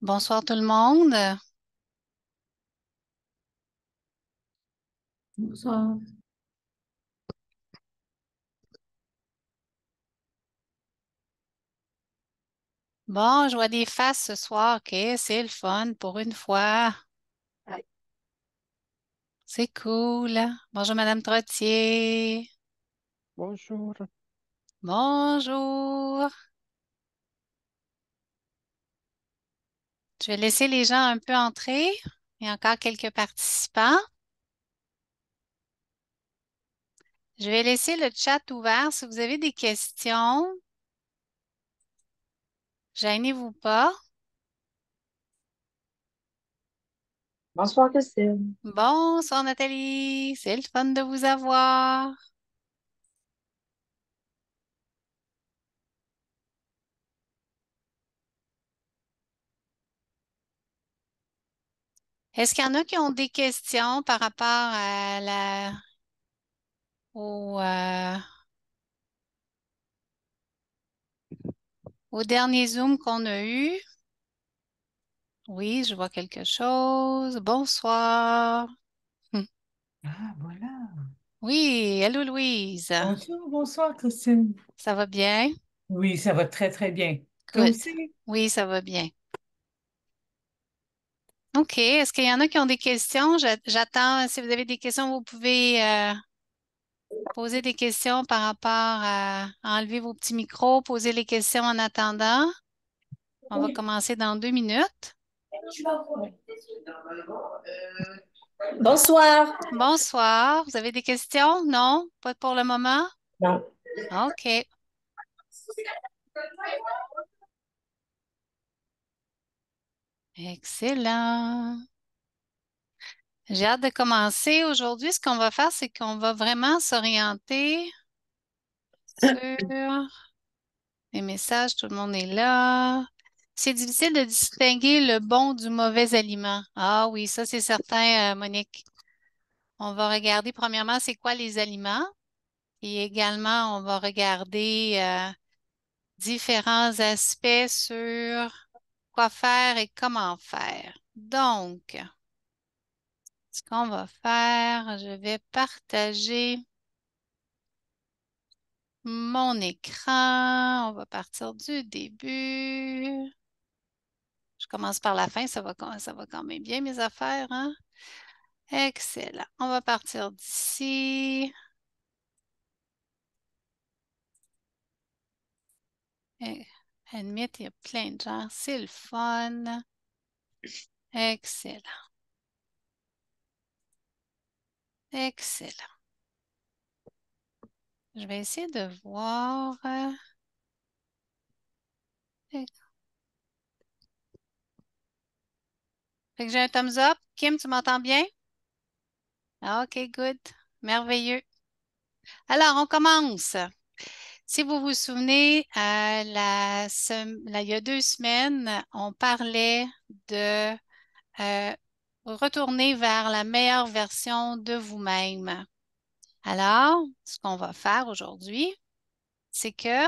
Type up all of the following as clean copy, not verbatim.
Bonsoir tout le monde. Bonsoir. Bon, je vois des faces ce soir. OK, c'est le fun pour une fois. C'est cool. Bonjour, Madame Trottier. Bonjour. Bonjour. Je vais laisser les gens un peu entrer. Il y a encore quelques participants. Je vais laisser le chat ouvert. Si vous avez des questions, gênez-vous pas. Bonsoir, Christine. Bonsoir, Nathalie. C'est le fun de vous avoir. Est-ce qu'il y en a qui ont des questions par rapport à au, euh, au dernier Zoom qu'on a eu? Oui, je vois quelque chose. Bonsoir. Hum. Ah, voilà. Oui, allô Louise. Bonjour, bonsoir, Christine. Ça va bien? Oui, ça va très, très bien. Toi Good. aussi? Oui, ça va bien. OK. Est-ce qu'il y en a qui ont des questions? J'attends. Si vous avez des questions, vous pouvez poser des questions par rapport à enlever vos petits micros, poser les questions en attendant. On va commencer dans 2 minutes. Bonsoir. Bonsoir. Vous avez des questions? Non? Pas pour le moment? Non. OK. Excellent. J'ai hâte de commencer. Aujourd'hui, ce qu'on va faire, c'est qu'on va vraiment s'orienter sur les messages. Tout le monde est là. C'est difficile de distinguer le bon du mauvais aliment. Ah oui, ça c'est certain, Monique. On va regarder premièrement c'est quoi les aliments et également on va regarder différents aspects sur quoi faire et comment faire. Donc, ce qu'on va faire, je vais partager mon écran. On va partir du début. Je commence par la fin, ça va quand même bien mes affaires, hein? Excellent. On va partir d'ici. Eh, Admit, il y a plein de gens. C'est le fun. Excellent. Excellent. Je vais essayer de voir. Fait que j'ai un thumbs up. Kim, tu m'entends bien? Ah, OK, good. Merveilleux. Alors, on commence. Si vous vous souvenez, il y a 2 semaines, on parlait de retourner vers la meilleure version de vous-même. Alors, ce qu'on va faire aujourd'hui, c'est que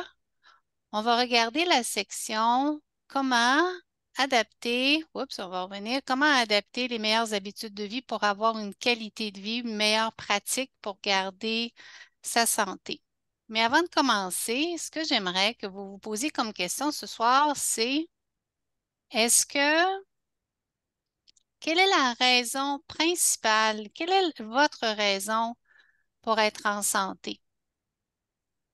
on va regarder la section comment adapter, oups, on va revenir, comment adapter les meilleures habitudes de vie pour avoir une qualité de vie, une meilleure pratique pour garder sa santé. Mais avant de commencer, ce que j'aimerais que vous vous posiez comme question ce soir, c'est est-ce que, quelle est la raison principale, quelle est votre raison pour être en santé?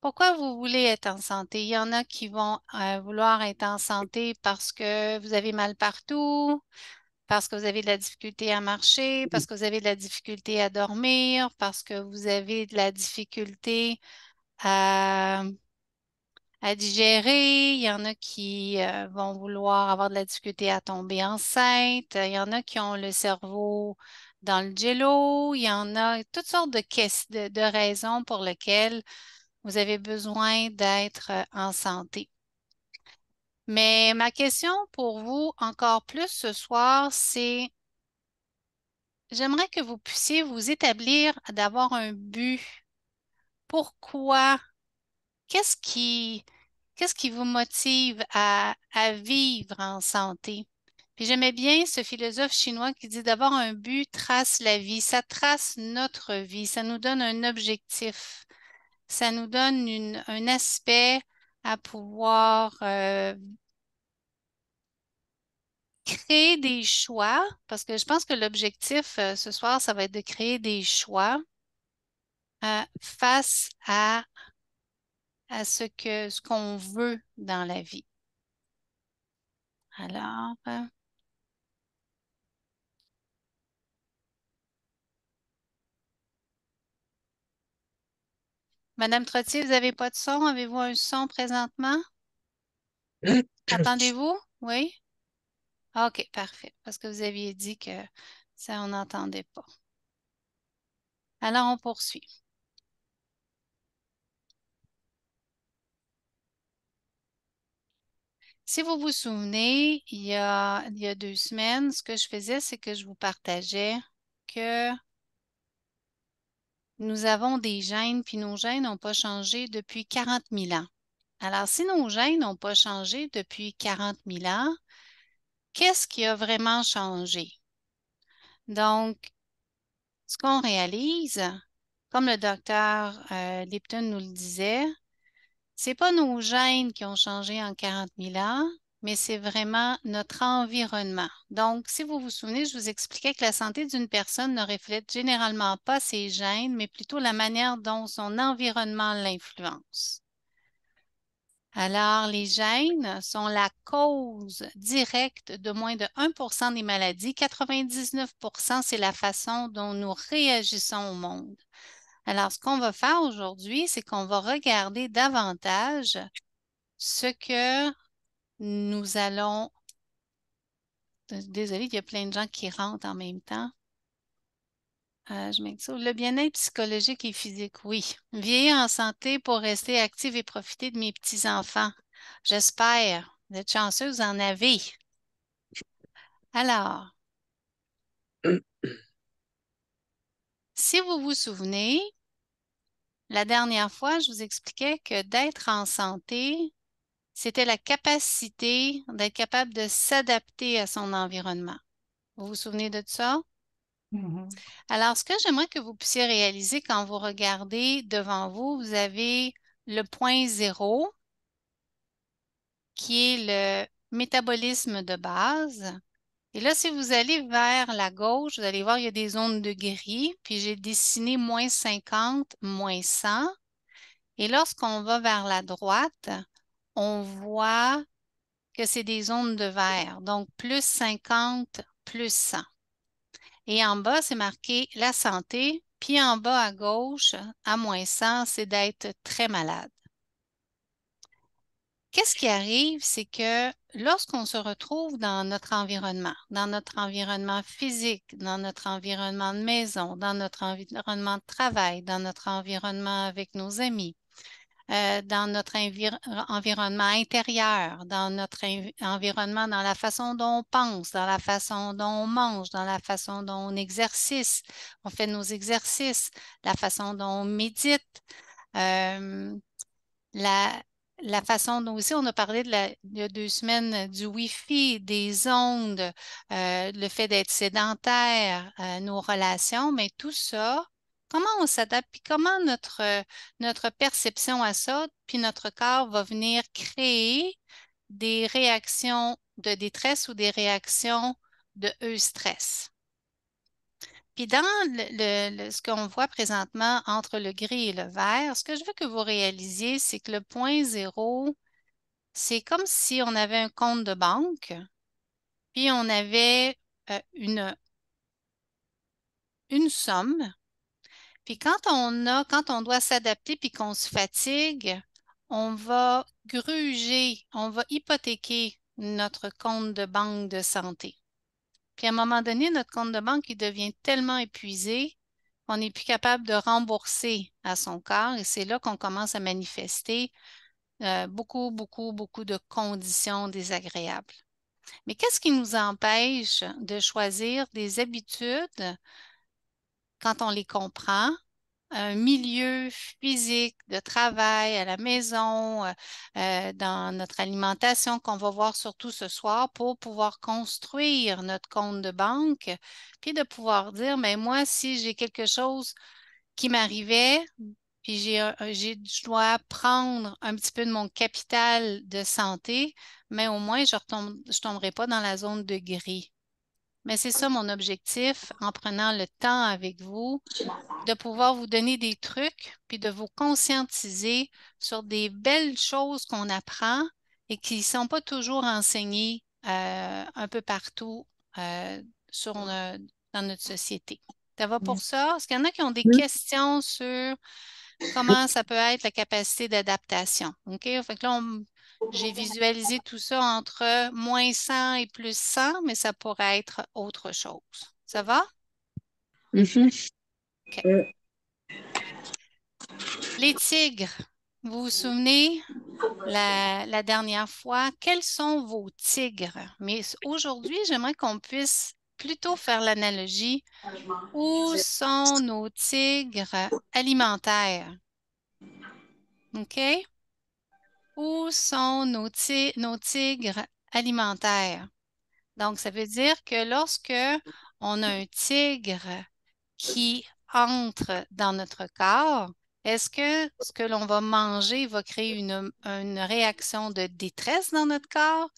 Pourquoi vous voulez être en santé? Il y en a qui vont vouloir être en santé parce que vous avez mal partout, parce que vous avez de la difficulté à marcher, parce que vous avez de la difficulté à dormir, parce que vous avez de la difficulté à, à digérer. Il y en a qui vont vouloir avoir de la difficulté à tomber enceinte. Il y en a qui ont le cerveau dans le jello. Il y en a toutes sortes de raisons pour lesquelles vous avez besoin d'être en santé. Mais ma question pour vous encore plus ce soir, c'est j'aimerais que vous puissiez vous établir d'avoir un but. Pourquoi? Qu'est-ce qui, qu'est-ce qui vous motive à vivre en santé? Puis j'aimais bien ce philosophe chinois qui dit d'avoir un but trace la vie. Ça trace notre vie. Ça nous donne un objectif. Ça nous donne un aspect à pouvoir créer des choix, parce que je pense que l'objectif ce soir, ça va être de créer des choix face à ce qu'on veut dans la vie. Alors, Madame Trottier, vous n'avez pas de son? Avez-vous un son présentement? Entendez-vous? Oui? OK, parfait. Parce que vous aviez dit que ça, on n'entendait pas. Alors, on poursuit. Si vous vous souvenez, il y a 2 semaines, ce que je faisais, c'est que je vous partageais que nous avons des gènes, puis nos gènes n'ont pas changé depuis 40 000 ans. Alors, si nos gènes n'ont pas changé depuis 40 000 ans, qu'est-ce qui a vraiment changé? Donc, ce qu'on réalise, comme le docteur Lipton nous le disait, c'est pas nos gènes qui ont changé en 40 000 ans, mais c'est vraiment notre environnement. Donc, si vous vous souvenez, je vous expliquais que la santé d'une personne ne reflète généralement pas ses gènes, mais plutôt la manière dont son environnement l'influence. Alors, les gènes sont la cause directe de moins de 1% des maladies. 99%, c'est la façon dont nous réagissons au monde. Alors, ce qu'on va faire aujourd'hui, c'est qu'on va regarder davantage ce que nous allons... Désolée, il y a plein de gens qui rentrent en même temps. Je m'excuse. Le bien-être psychologique et physique, oui. Vieillir en santé pour rester active et profiter de mes petits-enfants. J'espère. Vous êtes chanceux, vous en avez. Alors, si vous vous souvenez, la dernière fois, je vous expliquais que d'être en santé, c'était la capacité d'être capable de s'adapter à son environnement. Vous vous souvenez de ça? Mhm. Alors, ce que j'aimerais que vous puissiez réaliser quand vous regardez devant vous, vous avez le point zéro, qui est le métabolisme de base. Et là, si vous allez vers la gauche, vous allez voir, il y a des zones de gris, puis j'ai dessiné moins 50, moins 100. Et lorsqu'on va vers la droite, on voit que c'est des zones de vert, donc plus 50, plus 100. Et en bas, c'est marqué la santé, puis en bas à gauche, à moins 100, c'est d'être très malade. Qu'est-ce qui arrive, c'est que lorsqu'on se retrouve dans notre environnement physique, dans notre environnement de maison, dans notre environnement de travail, dans notre environnement avec nos amis, dans notre environnement intérieur, dans notre environnement, dans la façon dont on pense, dans la façon dont on mange, dans la façon dont on fait nos exercices, la façon dont on médite, euh, la, la façon dont aussi on a parlé il y a 2 semaines du Wi-Fi, des ondes, le fait d'être sédentaire, nos relations, mais tout ça, comment on s'adapte, puis comment notre perception à ça, puis notre corps va venir créer des réactions de détresse ou des réactions de eustress. Puis dans ce qu'on voit présentement entre le gris et le vert, ce que je veux que vous réalisiez, c'est que le point zéro, c'est comme si on avait un compte de banque, puis on avait une somme. Puis quand on doit s'adapter puis qu'on se fatigue, on va gruger, on va hypothéquer notre compte de banque de santé. Puis à un moment donné, notre compte de banque, il devient tellement épuisé qu'on n'est plus capable de rembourser à son corps et c'est là qu'on commence à manifester beaucoup, beaucoup, beaucoup de conditions désagréables. Mais qu'est-ce qui nous empêche de choisir des habitudes quand on les comprend un milieu physique de travail à la maison, dans notre alimentation qu'on va voir surtout ce soir pour pouvoir construire notre compte de banque, puis de pouvoir dire, mais moi, si j'ai quelque chose qui m'arrivait, puis je dois prendre un petit peu de mon capital de santé, mais au moins, je tomberai pas dans la zone de gris. Mais c'est ça mon objectif en prenant le temps avec vous de pouvoir vous donner des trucs, puis de vous conscientiser sur des belles choses qu'on apprend et qui ne sont pas toujours enseignées un peu partout dans notre société. Ça va pour ça? Est-ce qu'il y en a qui ont des questions sur comment ça peut être la capacité d'adaptation? OK? Fait que là, j'ai visualisé tout ça entre moins 100 et plus 100, mais ça pourrait être autre chose. Ça va? Mhm. OK. Les tigres, vous vous souvenez la dernière fois, quels sont vos tigres? Mais aujourd'hui, j'aimerais qu'on puisse plutôt faire l'analogie. Où sont nos tigres alimentaires? OK? Où sont nos tigres alimentaires? Donc, ça veut dire que lorsque on a un tigre qui entre dans notre corps, est-ce que ce que l'on va manger va créer une réaction de détresse dans notre corps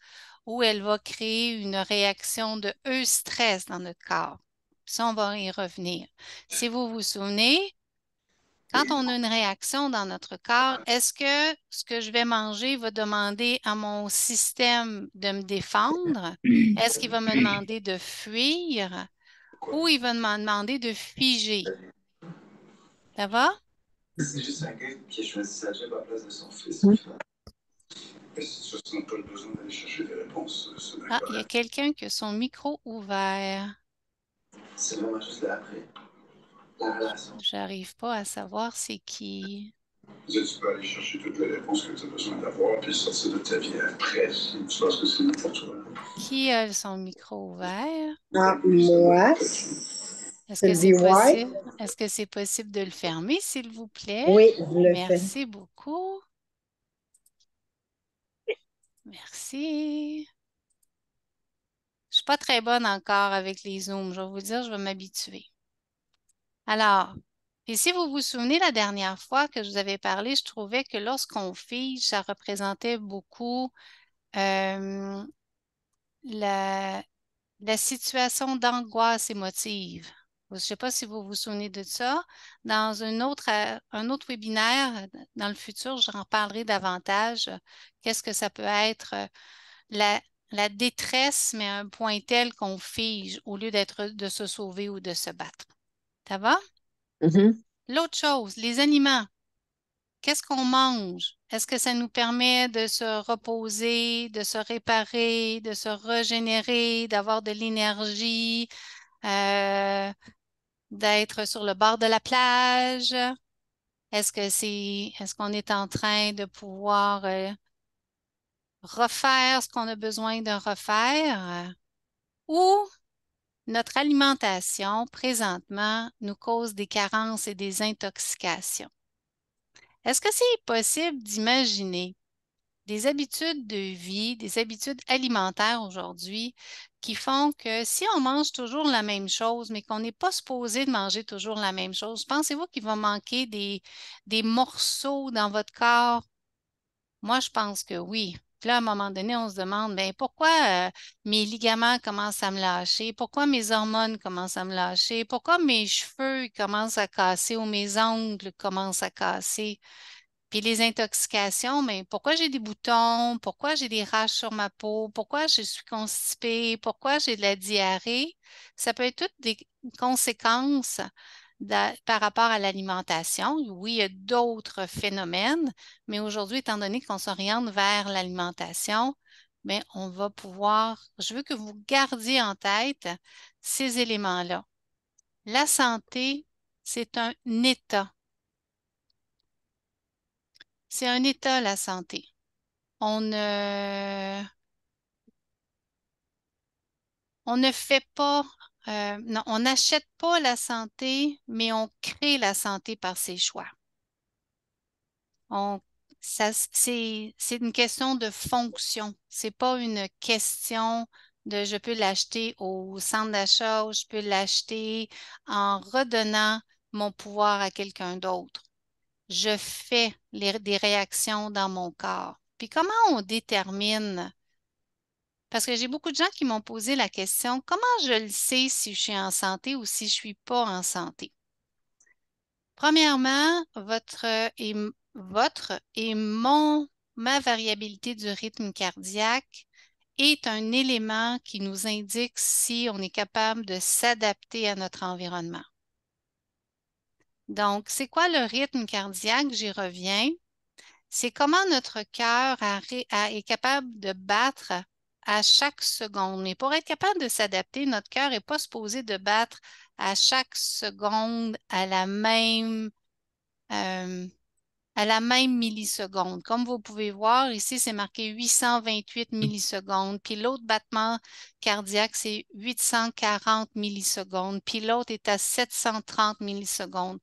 ou elle va créer une réaction de eustress dans notre corps? Ça, on va y revenir. Si vous vous souvenez, quand on a une réaction dans notre corps, est-ce que ce que je vais manger va demander à mon système de me défendre? Est-ce qu'il va me demander de fuir ou il va me demander de figer? Ça va? C'est juste un gars qui a choisi sa job à la place de son fils. Mais ça, ça n'a pas le besoin d'aller chercher des réponses. C'est bien Ah, il y a correct. quelqu'un qui a son micro ouvert. C'est vraiment juste l'après. La relation. J'arrive pas à savoir c'est qui. Tu peux aller chercher toutes les réponses que tu as besoin d'avoir, puis sortir de ta vie après, si tu penses que c'est mieux pour toi. Qui a son micro ouvert? Ah, moi, Est-ce que c'est Sylvie White. possible? Est-ce que c'est possible de le fermer, s'il vous plaît? Oui, je le fais. Merci beaucoup. Merci. Je suis pas très bonne encore avec les Zooms. Je vais vous dire, je vais m'habituer. Alors, et si vous vous souvenez la dernière fois que je vous avais parlé, je trouvais que lorsqu'on fige, ça représentait beaucoup euh, la, la situation d'angoisse émotive. Je ne sais pas si vous vous souvenez de ça. Dans un autre webinaire, dans le futur, j'en parlerai davantage. Qu'est-ce que ça peut être la, la détresse, mais à un point tel qu'on fige au lieu de se sauver ou de se battre. Ça va? Mhm. L'autre chose, les aliments. Qu'est-ce qu'on mange? Est-ce que ça nous permet de se reposer, de se réparer, de se régénérer, d'avoir de l'énergie, d'être sur le bord de la plage? Est-ce qu'on est en train de pouvoir refaire ce qu'on a besoin de refaire? Ou notre alimentation présentement nous cause des carences et des intoxications? Est-ce que c'est possible d'imaginer des habitudes de vie, des habitudes alimentaires aujourd'hui qui font que si on mange toujours la même chose, mais qu'on n'est pas supposé de manger toujours la même chose, pensez-vous qu'il va manquer des morceaux dans votre corps? Moi, je pense que oui. Puis là, à un moment donné, on se demande, ben pourquoi mes ligaments commencent à me lâcher? Pourquoi mes hormones commencent à me lâcher? Pourquoi mes cheveux commencent à casser ou mes ongles commencent à casser? Puis les intoxications, mais pourquoi j'ai des boutons? Pourquoi j'ai des raches sur ma peau? Pourquoi je suis constipée? Pourquoi j'ai de la diarrhée? Ça peut être toutes des conséquences par rapport à l'alimentation. Oui, il y a d'autres phénomènes, mais aujourd'hui, étant donné qu'on s'oriente vers l'alimentation, mais on va pouvoir, je veux que vous gardiez en tête ces éléments-là. La santé, c'est un état. C'est un état, la santé. On ne, on ne fait pas non, on n'achète pas la santé, mais on crée la santé par ses choix. C'est une question de fonction. C'est pas une question de je peux l'acheter au centre d'achat ou je peux l'acheter en redonnant mon pouvoir à quelqu'un d'autre. Je fais des réactions dans mon corps. Puis comment on détermine? Parce que j'ai beaucoup de gens qui m'ont posé la question, comment je le sais si je suis en santé ou si je suis pas en santé? Premièrement, ma variabilité du rythme cardiaque est un élément qui nous indique si on est capable de s'adapter à notre environnement. Donc, c'est quoi le rythme cardiaque? J'y reviens. C'est comment notre cœur est capable de battre à chaque seconde. Mais pour être capable de s'adapter, notre cœur n'est pas supposé de battre à chaque seconde à la même milliseconde. Comme vous pouvez voir, ici, c'est marqué 828 millisecondes. Puis l'autre battement cardiaque, c'est 840 millisecondes. Puis l'autre est à 730 millisecondes.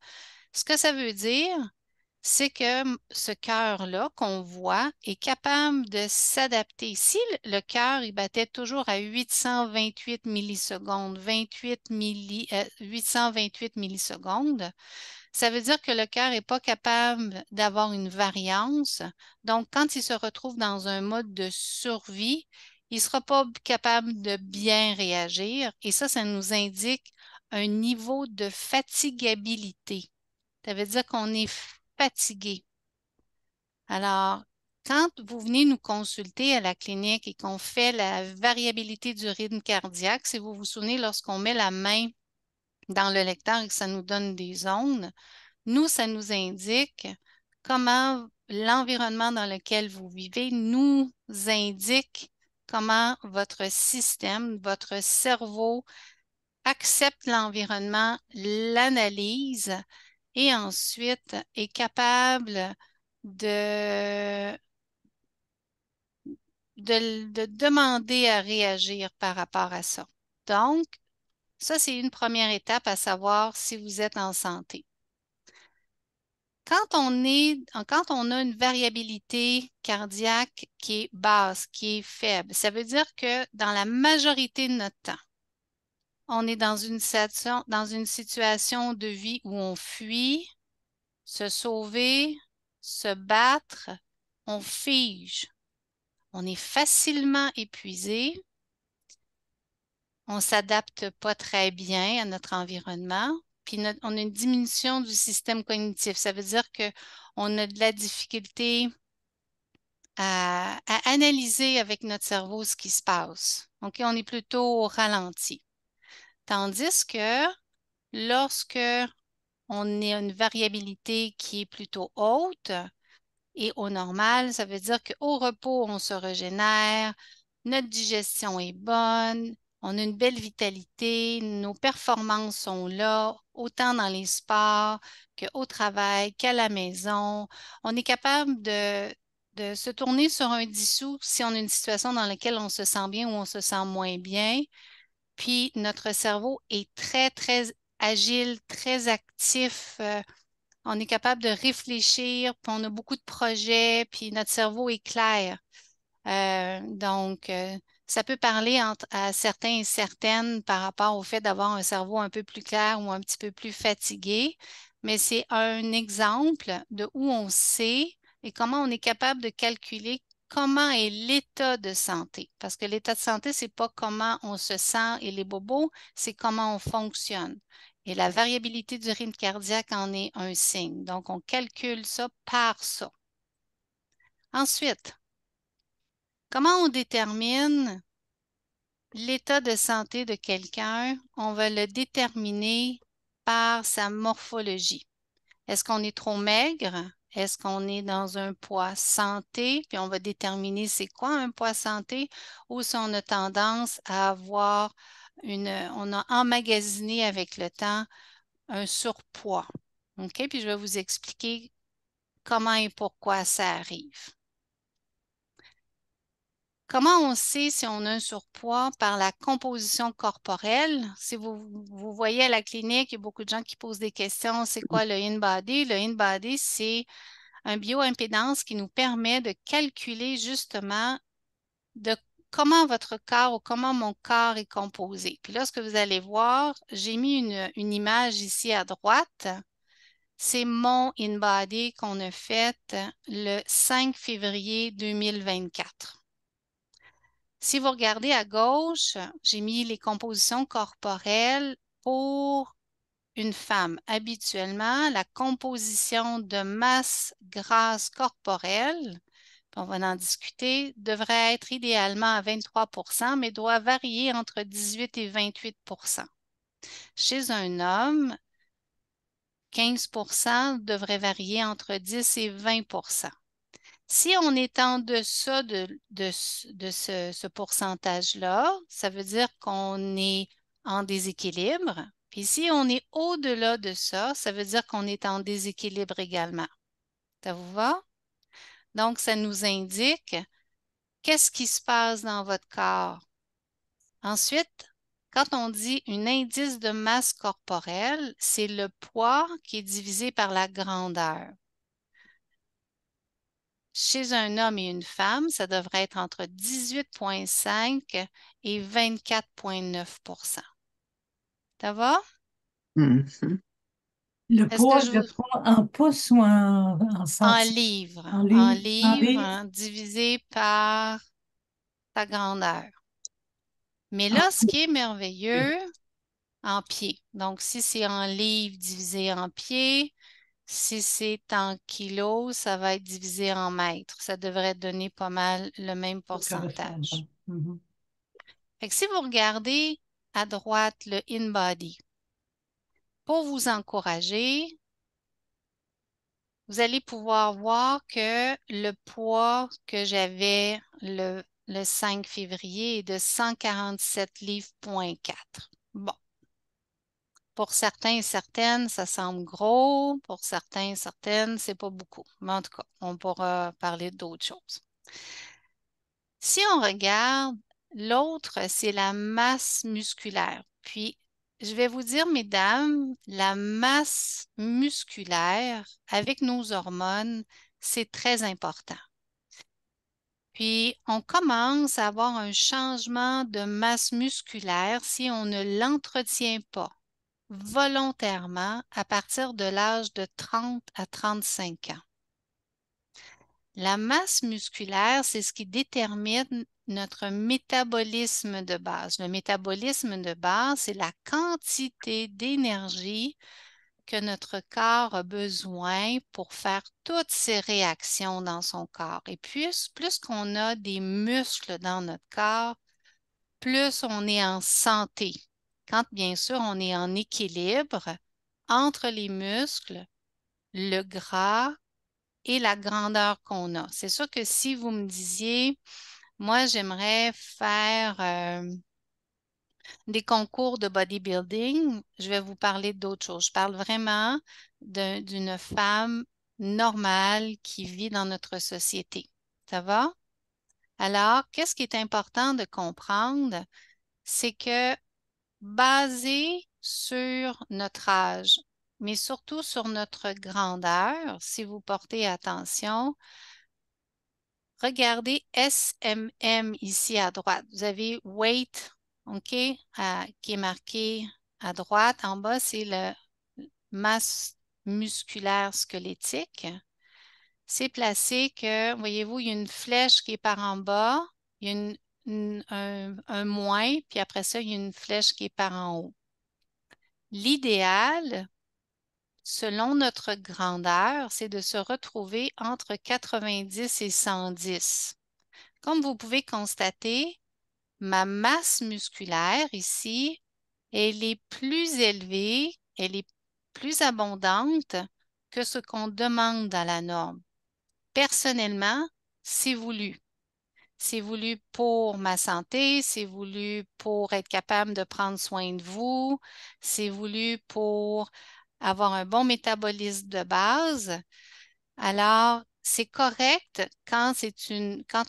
Ce que ça veut dire, c'est que ce cœur-là qu'on voit est capable de s'adapter. Si le cœur, il battait toujours à 828 millisecondes, 828 millisecondes, ça veut dire que le cœur n'est pas capable d'avoir une variance. Donc, quand il se retrouve dans un mode de survie, il ne sera pas capable de bien réagir. Et ça nous indique un niveau de fatigabilité. Ça veut dire qu'on est fatigué. Alors, quand vous venez nous consulter à la clinique et qu'on fait la variabilité du rythme cardiaque, si vous vous souvenez, lorsqu'on met la main dans le lecteur et que ça nous donne des zones, nous, ça nous indique comment l'environnement dans lequel vous vivez nous indique comment votre système, votre cerveau accepte l'environnement, l'analyse et ensuite est capable de, de demander à réagir par rapport à ça. Donc, ça, c'est une première étape à savoir si vous êtes en santé. Quand on a une variabilité cardiaque qui est basse, qui est faible, ça veut dire que dans la majorité de notre temps, on est dans une situation de vie où on fuit, se sauver, se battre, on fige, on est facilement épuisé, on ne s'adapte pas très bien à notre environnement, puis on a une diminution du système cognitif. Ça veut dire qu'on a de la difficulté à analyser avec notre cerveau ce qui se passe. OK, on est plutôt au ralenti. Tandis que lorsque on a une variabilité qui est plutôt haute et au normal, ça veut dire qu'au repos, on se régénère, notre digestion est bonne, on a une belle vitalité, nos performances sont là, autant dans les sports qu'au travail, qu'à la maison. On est capable de se tourner sur un dissous si on a une situation dans laquelle on se sent bien ou on se sent moins bien. Puis notre cerveau est très, très agile, très actif. On est capable de réfléchir, puis on a beaucoup de projets, puis notre cerveau est clair. Donc, ça peut parler à certains et certaines par rapport au fait d'avoir un cerveau un peu plus clair ou un petit peu plus fatigué, mais c'est un exemple de où on sait et comment on est capable de calculer comment est l'état de santé. Parce que l'état de santé, c'est pas comment on se sent et les bobos, c'est comment on fonctionne. Et la variabilité du rythme cardiaque en est un signe. Donc, on calcule ça par ça. Ensuite, comment on détermine l'état de santé de quelqu'un? On va le déterminer par sa morphologie. Est-ce qu'on est trop maigre? Est-ce qu'on est dans un poids santé? Puis on va déterminer c'est quoi un poids santé ou si on a tendance à avoir on a emmagasiné avec le temps un surpoids. OK? Puis je vais vous expliquer comment et pourquoi ça arrive. Comment on sait si on a un surpoids? Par la composition corporelle. Si vous voyez à la clinique, il y a beaucoup de gens qui posent des questions. C'est quoi le InBody? Le InBody, c'est un bioimpédance qui nous permet de calculer justement de comment votre corps ou comment mon corps est composé. Puis là, ce que vous allez voir, j'ai mis une image ici à droite. C'est mon InBody qu'on a fait le 5 février 2024. Si vous regardez à gauche, j'ai mis les compositions corporelles pour une femme. Habituellement, la composition de masse grasse corporelle, on va en discuter, devrait être idéalement à 23 mais doit varier entre 18 et 28 Chez un homme, 15 devrait varier entre 10 et 20 Si on est en deçà de ce pourcentage-là, ça veut dire qu'on est en déséquilibre. Puis si on est au-delà de ça, ça veut dire qu'on est en déséquilibre également. Ça vous va? Donc, ça nous indique qu'est-ce qui se passe dans votre corps. Ensuite, quand on dit un indice de masse corporelle, c'est le poids qui est divisé par la grandeur. Chez un homme et une femme, ça devrait être entre 18,5 et 24,9 Ça va? Mhm. Le Est-ce que poids, je le vous... poids en pouces ou en En centimètres? livres. En En livres? En livres, livres? hein, divisé par ta grandeur. Mais En là, ce qui est pieds. merveilleux, en pieds. Donc, si c'est en livres divisé en pieds, si c'est en kilos, ça va être divisé en mètres. Ça devrait donner pas mal le même Ça correspond pas. pourcentage. Mhm. Fait que si vous regardez à droite le InBody, pour vous encourager, vous allez pouvoir voir que le poids que j'avais le 5 février est de 147 livres,4. Bon, pour certains et certaines, ça semble gros. Pour certains et certaines, c'est pas beaucoup. Mais en tout cas, on pourra parler d'autres choses. Si on regarde, l'autre, c'est la masse musculaire. Puis, je vais vous dire, mesdames, la masse musculaire avec nos hormones, c'est très important. Puis, on commence à avoir un changement de masse musculaire si on ne l'entretient pas volontairement à partir de l'âge de 30 à 35 ans. La masse musculaire, c'est ce qui détermine notre métabolisme de base. Le métabolisme de base, c'est la quantité d'énergie que notre corps a besoin pour faire toutes ces réactions dans son corps. Et plus qu'on a des muscles dans notre corps, plus on est en santé. Quand bien sûr on est en équilibre entre les muscles, le gras et la grandeur qu'on a. C'est sûr que si vous me disiez, moi j'aimerais faire des concours de bodybuilding, je vais vous parler d'autre chose. Je parle vraiment d'une femme normale qui vit dans notre société. Ça va? Alors, qu'est-ce qui est important de comprendre? C'est que basé sur notre âge, mais surtout sur notre grandeur, si vous portez attention, regardez SMM ici à droite. Vous avez weight, OK, qui est marqué à droite. En bas, c'est la masse musculaire squelettique. C'est placé que, voyez-vous, il y a une flèche qui est par en bas, il y a un moins, puis après ça, il y a une flèche qui est par en haut. L'idéal, selon notre grandeur, c'est de se retrouver entre 90 et 110. Comme vous pouvez constater, ma masse musculaire ici, elle est plus élevée, elle est plus abondante que ce qu'on demande dans la norme. Personnellement, c'est voulu. C'est voulu pour ma santé, c'est voulu pour être capable de prendre soin de vous, c'est voulu pour avoir un bon métabolisme de base. Alors, c'est correct quand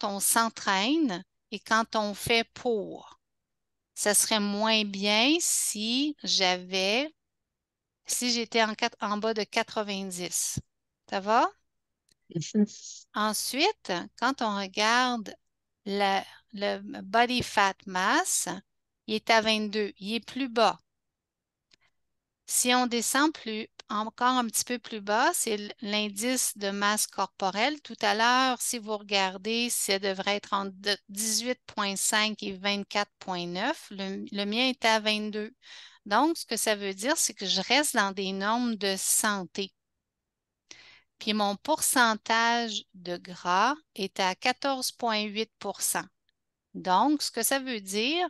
on s'entraîne et quand on fait pour. Ça serait moins bien si j'étais en bas de 90. Ça va? Mhm. Ensuite, quand on regarde le body fat mass, il est à 22. Il est plus bas. Si on descend encore un petit peu plus bas, c'est l'indice de masse corporelle. Tout à l'heure, si vous regardez, ça devrait être entre 18,5 et 24,9. Le mien est à 22. Donc, ce que ça veut dire, c'est que je reste dans des normes de santé. Puis mon pourcentage de gras est à 14,8 %. Donc, ce que ça veut dire,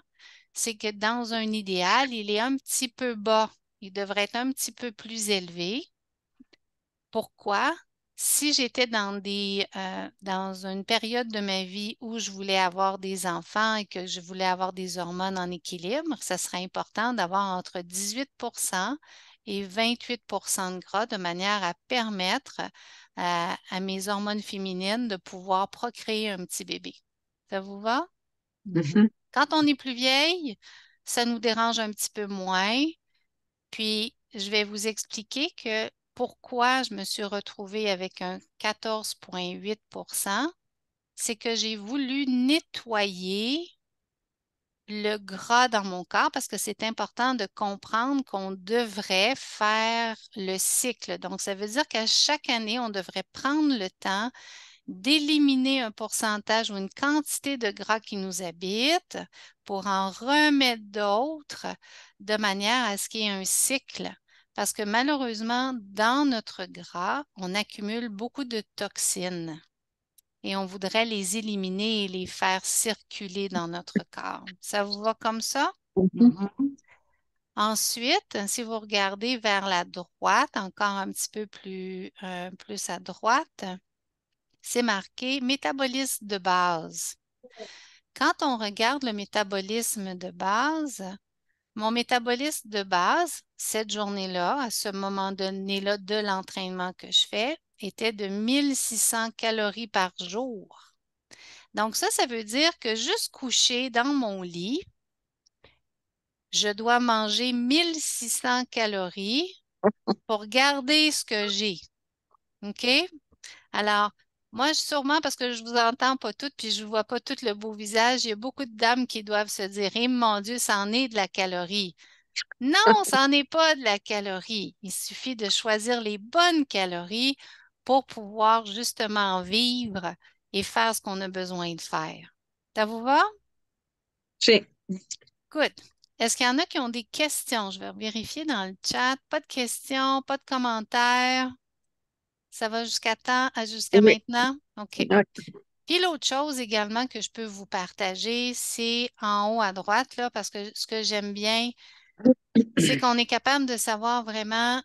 c'est que dans un idéal, il est un petit peu bas. Il devrait être un petit peu plus élevé. Pourquoi? Si j'étais dans une période de ma vie où je voulais avoir des enfants et que je voulais avoir des hormones en équilibre, ça serait important d'avoir entre 18 et 28 de gras de manière à permettre à mes hormones féminines de pouvoir procréer un petit bébé. Ça vous va? Mhm. Quand on est plus vieille, ça nous dérange un petit peu moins. Puis, je vais vous expliquer que pourquoi je me suis retrouvée avec un 14,8 c'est que j'ai voulu nettoyer le gras dans mon corps parce que c'est important de comprendre qu'on devrait faire le cycle. Donc, ça veut dire qu'à chaque année, on devrait prendre le temps d'éliminer un pourcentage ou une quantité de gras qui nous habite pour en remettre d'autres de manière à ce qu'il y ait un cycle. Parce que malheureusement, dans notre gras, on accumule beaucoup de toxines et on voudrait les éliminer et les faire circuler dans notre corps. Ça vous va comme ça? Mhm. Ensuite, si vous regardez vers la droite, encore un petit peu plus à droite, c'est marqué métabolisme de base. Quand on regarde le métabolisme de base, mon métabolisme de base, cette journée-là, à ce moment donné-là de l'entraînement que je fais, était de 1600 calories par jour. Donc ça veut dire que juste couché dans mon lit, je dois manger 1600 calories pour garder ce que j'ai. OK? Alors, moi, sûrement parce que je vous entends pas toutes, puis je vois pas tout le beau visage, il y a beaucoup de dames qui doivent se dire, eh mon Dieu, c'en est de la calorie. Non, ça n'en est pas de la calorie. Il suffit de choisir les bonnes calories pour pouvoir justement vivre et faire ce qu'on a besoin de faire. Ça vous va? J'ai- Good. Est-ce qu'il y en a qui ont des questions? Je vais vérifier dans le chat. Pas de questions, pas de commentaires. Ça va jusqu'à Oui. maintenant? OK. Ok. Puis l'autre chose également que je peux vous partager, c'est en haut à droite, là, parce que ce que j'aime bien, c'est qu'on est capable de savoir vraiment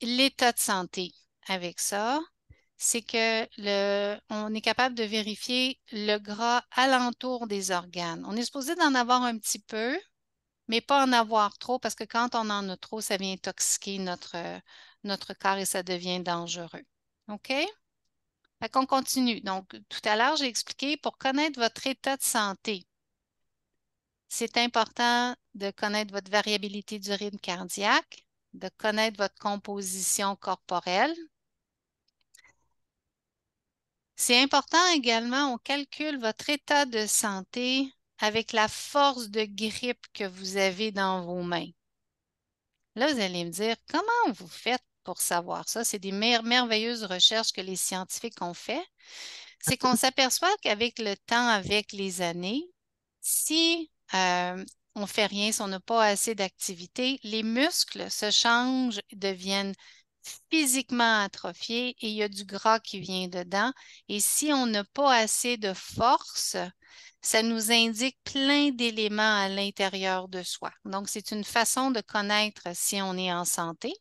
l'état de santé avec ça. C'est que on est capable de vérifier le gras alentour des organes. On est supposé d'en avoir un petit peu, mais pas en avoir trop parce que quand on en a trop, ça vient intoxiquer notre corps et ça devient dangereux. OK? Fait qu'on continue. Donc, tout à l'heure, j'ai expliqué pour connaître votre état de santé, c'est important de connaître votre variabilité du rythme cardiaque, de connaître votre composition corporelle. C'est important également, on calcule votre état de santé avec la force de grippe que vous avez dans vos mains. Là, vous allez me dire, comment vous faites pour savoir ça? C'est des merveilleuses recherches que les scientifiques ont fait. C'est qu'on s'aperçoit qu'avec le temps, avec les années, si on ne fait rien, si on n'a pas assez d'activité, les muscles se changent, deviennent physiquement atrophiés et il y a du gras qui vient dedans. Et si on n'a pas assez de force, ça nous indique plein d'éléments à l'intérieur de soi. Donc, c'est une façon de connaître si on est en santé.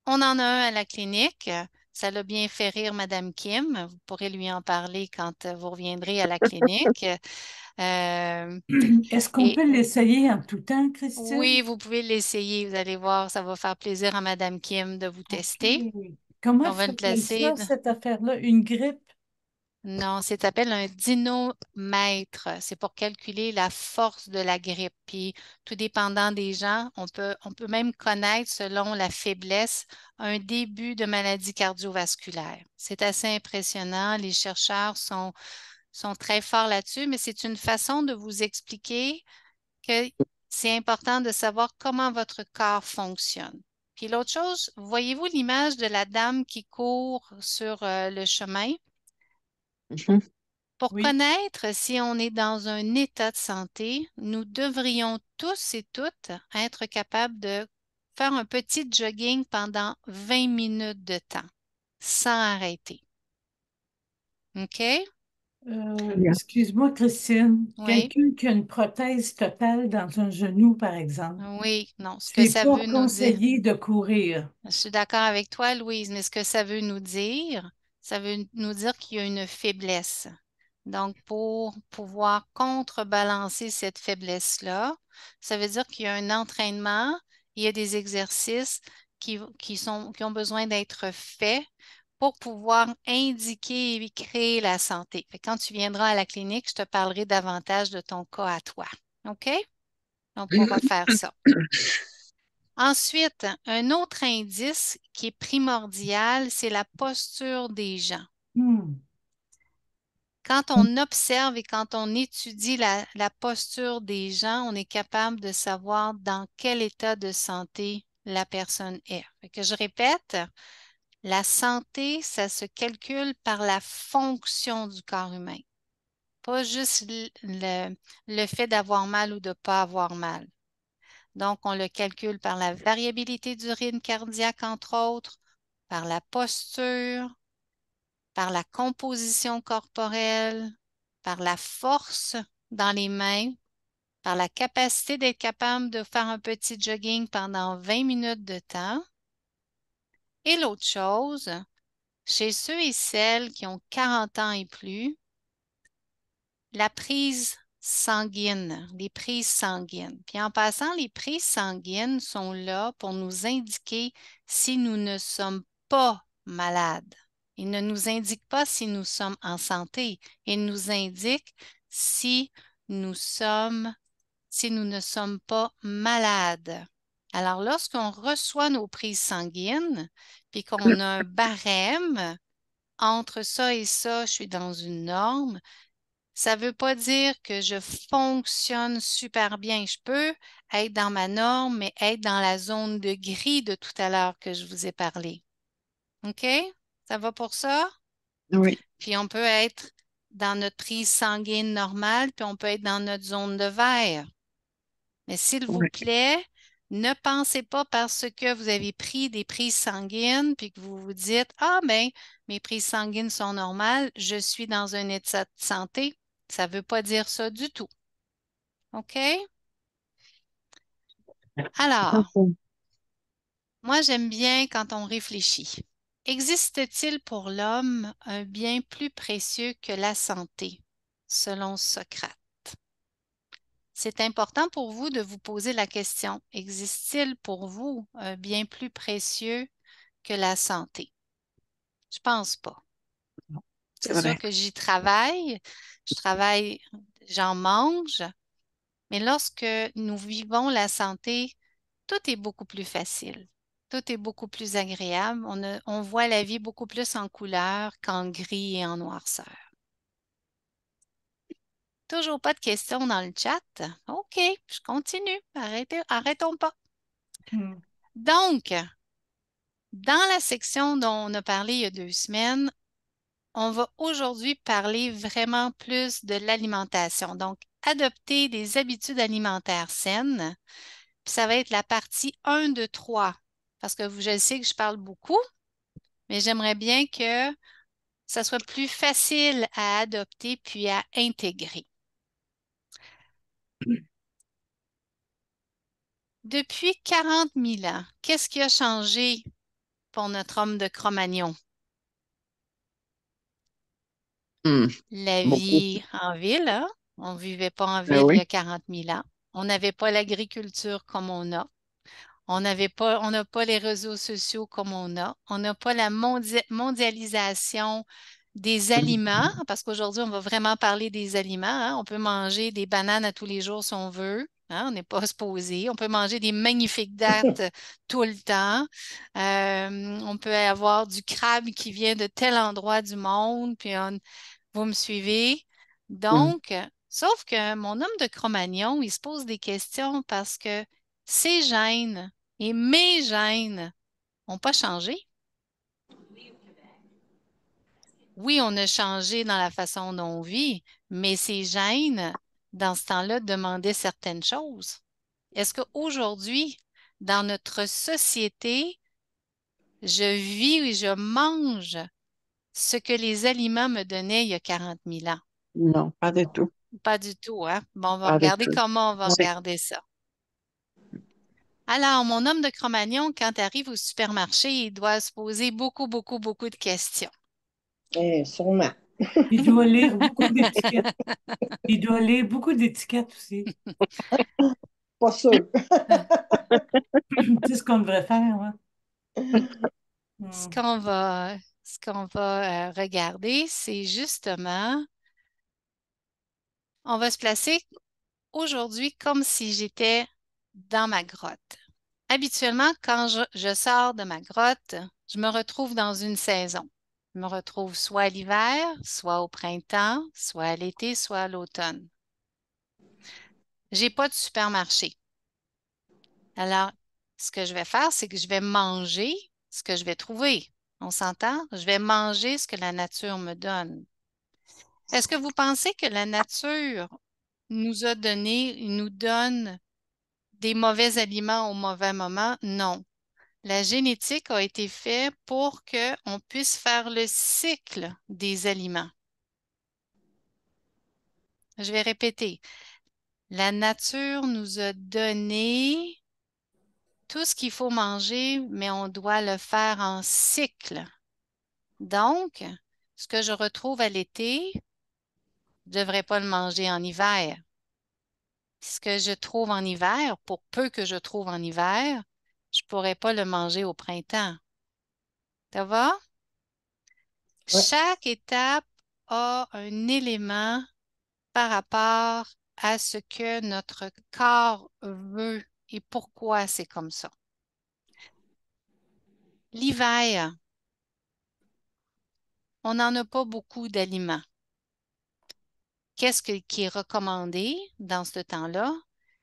On en a un à la clinique. Ça l'a bien fait rire Madame Kim. Vous pourrez lui en parler quand vous reviendrez à la clinique. Est-ce qu'on Et peut l'essayer en tout temps, Christine? oui, vous pouvez l'essayer. Vous allez voir, ça va faire plaisir à Madame Kim de vous tester. OK. Comment On va le s'appelle placer. ça, cette affaire-là? Une grippe? Non, ça s'appelle un dynomètre. C'est pour calculer la force de la grippe. Puis, tout dépendant des gens, on peut même connaître, selon la faiblesse, un début de maladie cardiovasculaire. C'est assez impressionnant. Les chercheurs sont très forts là-dessus, mais c'est une façon de vous expliquer que c'est important de savoir comment votre corps fonctionne. Puis l'autre chose, voyez-vous l'image de la dame qui court sur le chemin? Mhm. Pour Oui. connaître si on est dans un état de santé, nous devrions tous et toutes être capables de faire un petit jogging pendant 20 minutes de temps, sans arrêter. OK? Bien. Excuse-moi, Christine. Oui, Quelqu'un qui a une prothèse totale dans un genou, par exemple, oui, non. Ce que c'est ça pas veut nous dire, conseillé de courir. je suis d'accord avec toi, Louise, mais ce que ça veut nous dire qu'il y a une faiblesse. Donc, pour pouvoir contrebalancer cette faiblesse-là, ça veut dire qu'il y a un entraînement, il y a des exercices qui ont besoin d'être faits pour pouvoir indiquer et créer la santé. Fait que quand tu viendras à la clinique, je te parlerai davantage de ton cas à toi. OK? On pourra faire ça. Ensuite, un autre indice qui est primordial, c'est la posture des gens. Hmm. Quand on observe et quand on étudie la posture des gens, on est capable de savoir dans quel état de santé la personne est. Fait que je répète, la santé, ça se calcule par la fonction du corps humain, pas juste le fait d'avoir mal ou de ne pas avoir mal. Donc, on le calcule par la variabilité du rythme cardiaque, entre autres, par la posture, par la composition corporelle, par la force dans les mains, par la capacité d'être capable de faire un petit jogging pendant 20 minutes de temps. Et l'autre chose, chez ceux et celles qui ont 40 ans et plus, la prise sanguine, les prises sanguines. Puis en passant, les prises sanguines sont là pour nous indiquer si nous ne sommes pas malades. Ils ne nous indiquent pas si nous sommes en santé. Ils nous indiquent si nous ne sommes pas malades. Alors, lorsqu'on reçoit nos prises sanguines, puis qu'on a un barème entre ça et ça, je suis dans une norme, ça ne veut pas dire que je fonctionne super bien. Je peux être dans ma norme, mais être dans la zone de gris de tout à l'heure que je vous ai parlé. OK? Ça va pour ça? Oui. Puis on peut être dans notre prise sanguine normale, puis on peut être dans notre zone de vert. Mais s'il vous Oui. plaît, ne pensez pas parce que vous avez pris des prises sanguines, puis que vous vous dites, ah ben, mes prises sanguines sont normales, je suis dans un état de santé. Ça ne veut pas dire ça du tout. OK? Alors, Ok. moi, j'aime bien quand on réfléchit. Existe-t-il pour l'homme un bien plus précieux que la santé, selon Socrate? C'est important pour vous de vous poser la question, existe-t-il pour vous un bien plus précieux que la santé? Je pense pas. C'est C'est sûr vrai. que je travaille, j'en mange, mais lorsque nous vivons la santé, tout est beaucoup plus facile. Tout est beaucoup plus agréable. On voit la vie beaucoup plus en couleur qu'en gris et en noirceur. Toujours pas de questions dans le chat? OK, je continue. Arrêtons pas. Hmm. Donc, dans la section dont on a parlé il y a 2 semaines, on va aujourd'hui parler vraiment plus de l'alimentation. Donc, adopter des habitudes alimentaires saines. Puis ça va être la partie 1 de 3. Parce que je sais que je parle beaucoup, mais j'aimerais bien que ça soit plus facile à adopter puis à intégrer. Depuis 40 000 ans, qu'est-ce qui a changé pour notre homme de Cro-Magnon? Hmm. La Beaucoup. vie en ville, hein? On ne vivait pas en Ben ville il y oui. a 40 000 ans. On n'avait pas l'agriculture comme on a. On n'a pas les réseaux sociaux comme on a. On n'a pas la mondialisation des aliments, parce qu'aujourd'hui, on va vraiment parler des aliments, hein. On peut manger des bananes à tous les jours si on veut, hein. On n'est pas supposé. On peut manger des magnifiques dattes tout le temps. On peut avoir du crabe qui vient de tel endroit du monde, puis vous me suivez? Donc, sauf que mon homme de Cro-Magnon, il se pose des questions parce que ses gènes et mes gènes n'ont pas changé. Oui, on a changé dans la façon dont on vit, mais ces gènes, dans ce temps-là, demandaient certaines choses. Est-ce qu'aujourd'hui, dans notre société, je vis et je mange ce que les aliments me donnaient il y a 40 000 ans? Non, pas du tout. Pas du tout, hein? Bon, on va Pas du regarder tout. comment on va Oui. regarder ça. Alors, mon homme de Cro-Magnon, quand il arrive au supermarché, il doit se poser beaucoup, beaucoup, beaucoup de questions. Sûrement. Il doit lire beaucoup d'étiquettes. Il doit lire beaucoup d'étiquettes aussi. Pas sûr. C'est ce qu'on devrait faire, hein? Ce Hmm. qu'on va regarder, c'est justement, on va se placer aujourd'hui comme si j'étais dans ma grotte. Habituellement, quand je sors de ma grotte, je me retrouve dans une saison. Je me retrouve soit à l'hiver, soit au printemps, soit à l'été, soit à l'automne. J'ai pas de supermarché. Alors, ce que je vais faire, c'est que je vais manger ce que je vais trouver. On s'entend? Je vais manger ce que la nature me donne. Est-ce que vous pensez que la nature nous donne des mauvais aliments au mauvais moment? Non. La génétique a été faite pour qu'on puisse faire le cycle des aliments. Je vais répéter. La nature nous a donné tout ce qu'il faut manger, mais on doit le faire en cycle. Donc, ce que je retrouve à l'été, je ne devrais pas le manger en hiver. Ce que je trouve en hiver, pour peu que je trouve en hiver, je ne pourrais pas le manger au printemps. Ça va? Ouais. Chaque étape a un élément par rapport à ce que notre corps veut et pourquoi c'est comme ça. L'hiver, on n'en a pas beaucoup d'aliments. Qu'est-ce qui est recommandé dans ce temps-là?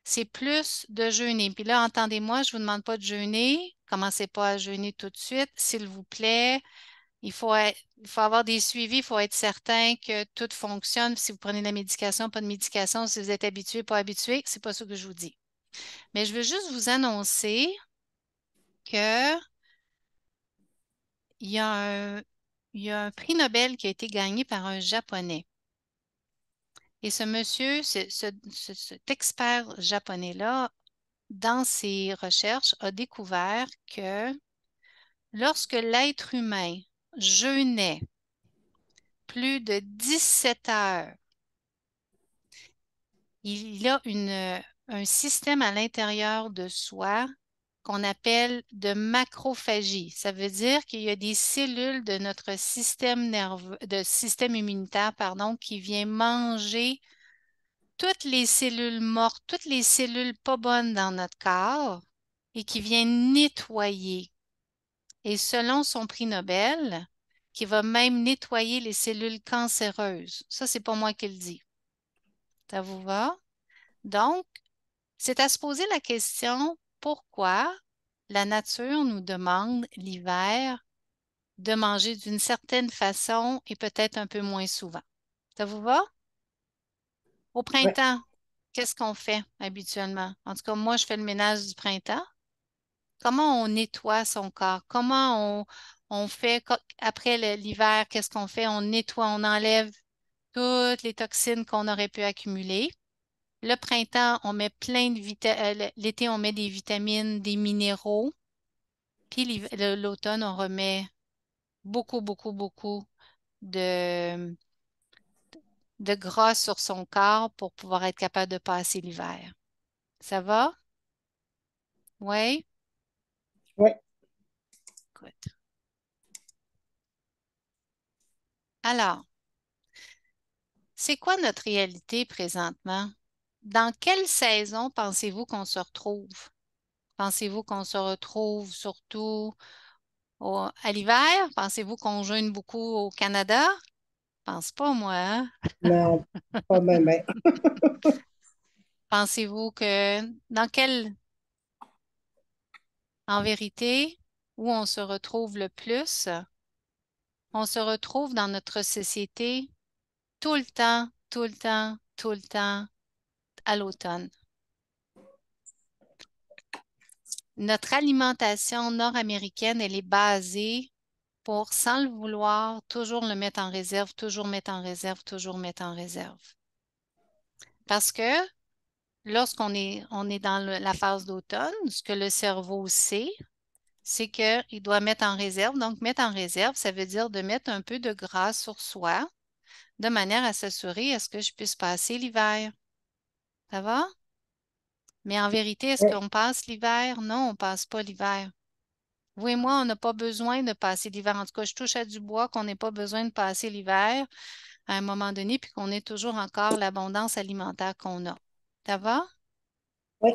C'est plus de jeûner. Puis là, entendez-moi, je ne vous demande pas de jeûner. Commencez pas à jeûner tout de suite, s'il vous plaît. Il faut avoir des suivis, il faut être certain que tout fonctionne. Si vous prenez de la médication, pas de médication, si vous êtes habitué, pas habitué, c'est pas ça que je vous dis. Mais je veux juste vous annoncer que il y a un prix Nobel qui a été gagné par un Japonais. Et ce monsieur, cet expert japonais-là, dans ses recherches, a découvert que lorsque l'être humain jeûnait plus de 17 heures, il y a un système à l'intérieur de soi qu'on appelle de macrophagie. Ça veut dire qu'il y a des cellules de notre système nerveux, de système immunitaire, pardon, qui viennent manger toutes les cellules mortes, toutes les cellules pas bonnes dans notre corps et qui viennent nettoyer. Et selon son prix Nobel, qui va même nettoyer les cellules cancéreuses. Ça, c'est pas moi qui le dis. Ça vous va? Donc, c'est à se poser la question, pourquoi la nature nous demande l'hiver de manger d'une certaine façon et peut-être un peu moins souvent. Ça vous va? Au Ouais. printemps, qu'est-ce qu'on fait habituellement? En tout cas, moi, je fais le ménage du printemps. Comment on nettoie son corps? Comment on fait après l'hiver, qu'est-ce qu'on fait? On nettoie, on enlève toutes les toxines qu'on aurait pu accumuler. Le printemps, on met plein de vitamines. L'été, on met des vitamines, des minéraux. Puis l'automne, on remet beaucoup, beaucoup, beaucoup de, de gras sur son corps pour pouvoir être capable de passer l'hiver. Ça va? Oui? Ouais. Good. Alors, c'est quoi notre réalité présentement? Dans quelle saison pensez-vous qu'on se retrouve? Pensez-vous qu'on se retrouve surtout à l'hiver? Pensez-vous qu'on jeûne beaucoup au Canada? Je pense pas, moi, hein? Non, pas bien, ben. Pensez-vous que en vérité, où on se retrouve le plus? On se retrouve dans notre société tout le temps, tout le temps, tout le temps à l'automne. Notre alimentation nord-américaine, elle est basée pour, sans le vouloir, toujours le mettre en réserve, toujours mettre en réserve, toujours mettre en réserve. Parce que lorsqu'on est dans la phase d'automne, ce que le cerveau sait, c'est qu'il doit mettre en réserve. Donc, mettre en réserve, ça veut dire de mettre un peu de gras sur soi, de manière à s'assurer est-ce que je puisse passer l'hiver. Ça va? Mais en vérité, est-ce Ouais. qu'on passe l'hiver? Non, on ne passe pas l'hiver. Vous et moi, on n'a pas besoin de passer l'hiver. En tout cas, je touche à du bois qu'on n'ait pas besoin de passer l'hiver à un moment donné, puis qu'on ait toujours encore l'abondance alimentaire qu'on a. Ça va? Oui.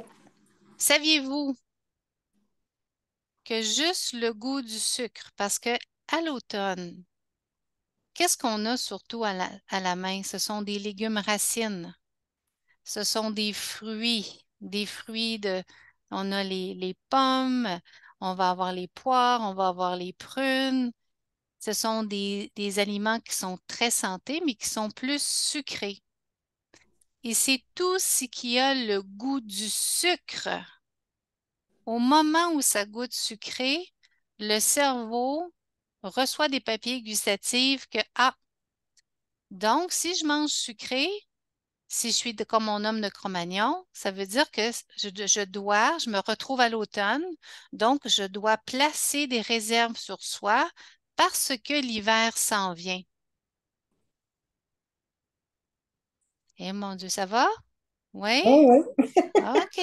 Saviez-vous que juste le goût du sucre, parce que à l'automne, qu'est-ce qu'on a surtout à la main? Ce sont des légumes racines. Ce sont des fruits on a les pommes, on va avoir les poires, on va avoir les prunes. Ce sont des aliments qui sont très santé, mais qui sont plus sucrés. Et c'est tout ce qui a le goût du sucre. Au moment où ça goûte sucré, le cerveau reçoit des papiers gustatifs que, ah, donc si je mange sucré, si je suis comme mon homme de Cro-Magnon, ça veut dire que je me retrouve à l'automne, donc je dois placer des réserves sur soi parce que l'hiver s'en vient. Eh mon Dieu, ça va? Oui? Oh, oui. OK.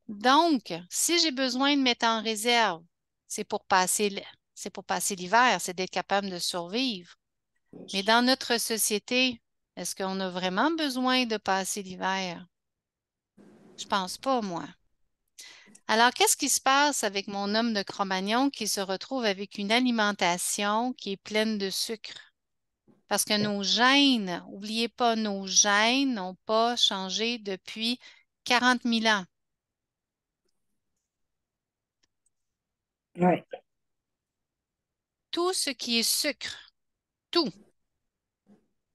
Donc, si j'ai besoin de mettre en réserve, c'est pour passer l'hiver, c'est d'être capable de survivre. Mais dans notre société, est-ce qu'on a vraiment besoin de passer l'hiver? Je pense pas, moi. Alors, qu'est-ce qui se passe avec mon homme de Cro-Magnon qui se retrouve avec une alimentation qui est pleine de sucre? Parce que nos gènes, n'oubliez pas, nos gènes n'ont pas changé depuis 40 000 ans. Ouais. Tout ce qui est sucre, tout,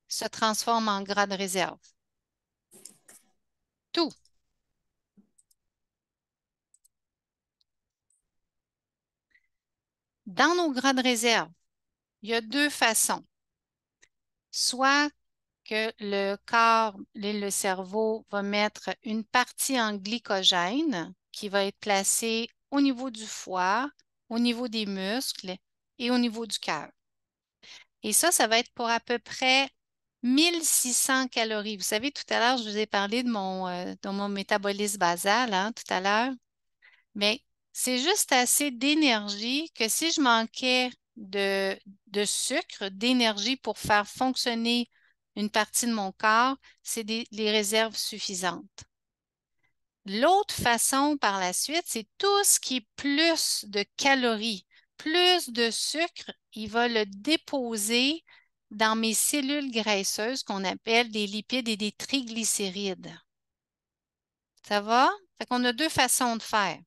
se transforme en gras de réserve. Tout. Dans nos gras de réserve, il y a deux façons. Soit que le corps, le cerveau va mettre une partie en glycogène qui va être placée au niveau du foie, au niveau des muscles et au niveau du cœur. Et ça va être pour à peu près 1600 calories. Vous savez, tout à l'heure, je vous ai parlé de mon métabolisme basal, hein, tout à l'heure. Mais c'est juste assez d'énergie que si je manquais de sucre, d'énergie pour faire fonctionner une partie de mon corps, c'est les réserves suffisantes. L'autre façon par la suite, c'est tout ce qui est plus de calories, plus de sucre, il va le déposer dans mes cellules graisseuses qu'on appelle des lipides et des triglycérides. Ça va? Fait qu'on a deux façons de faire.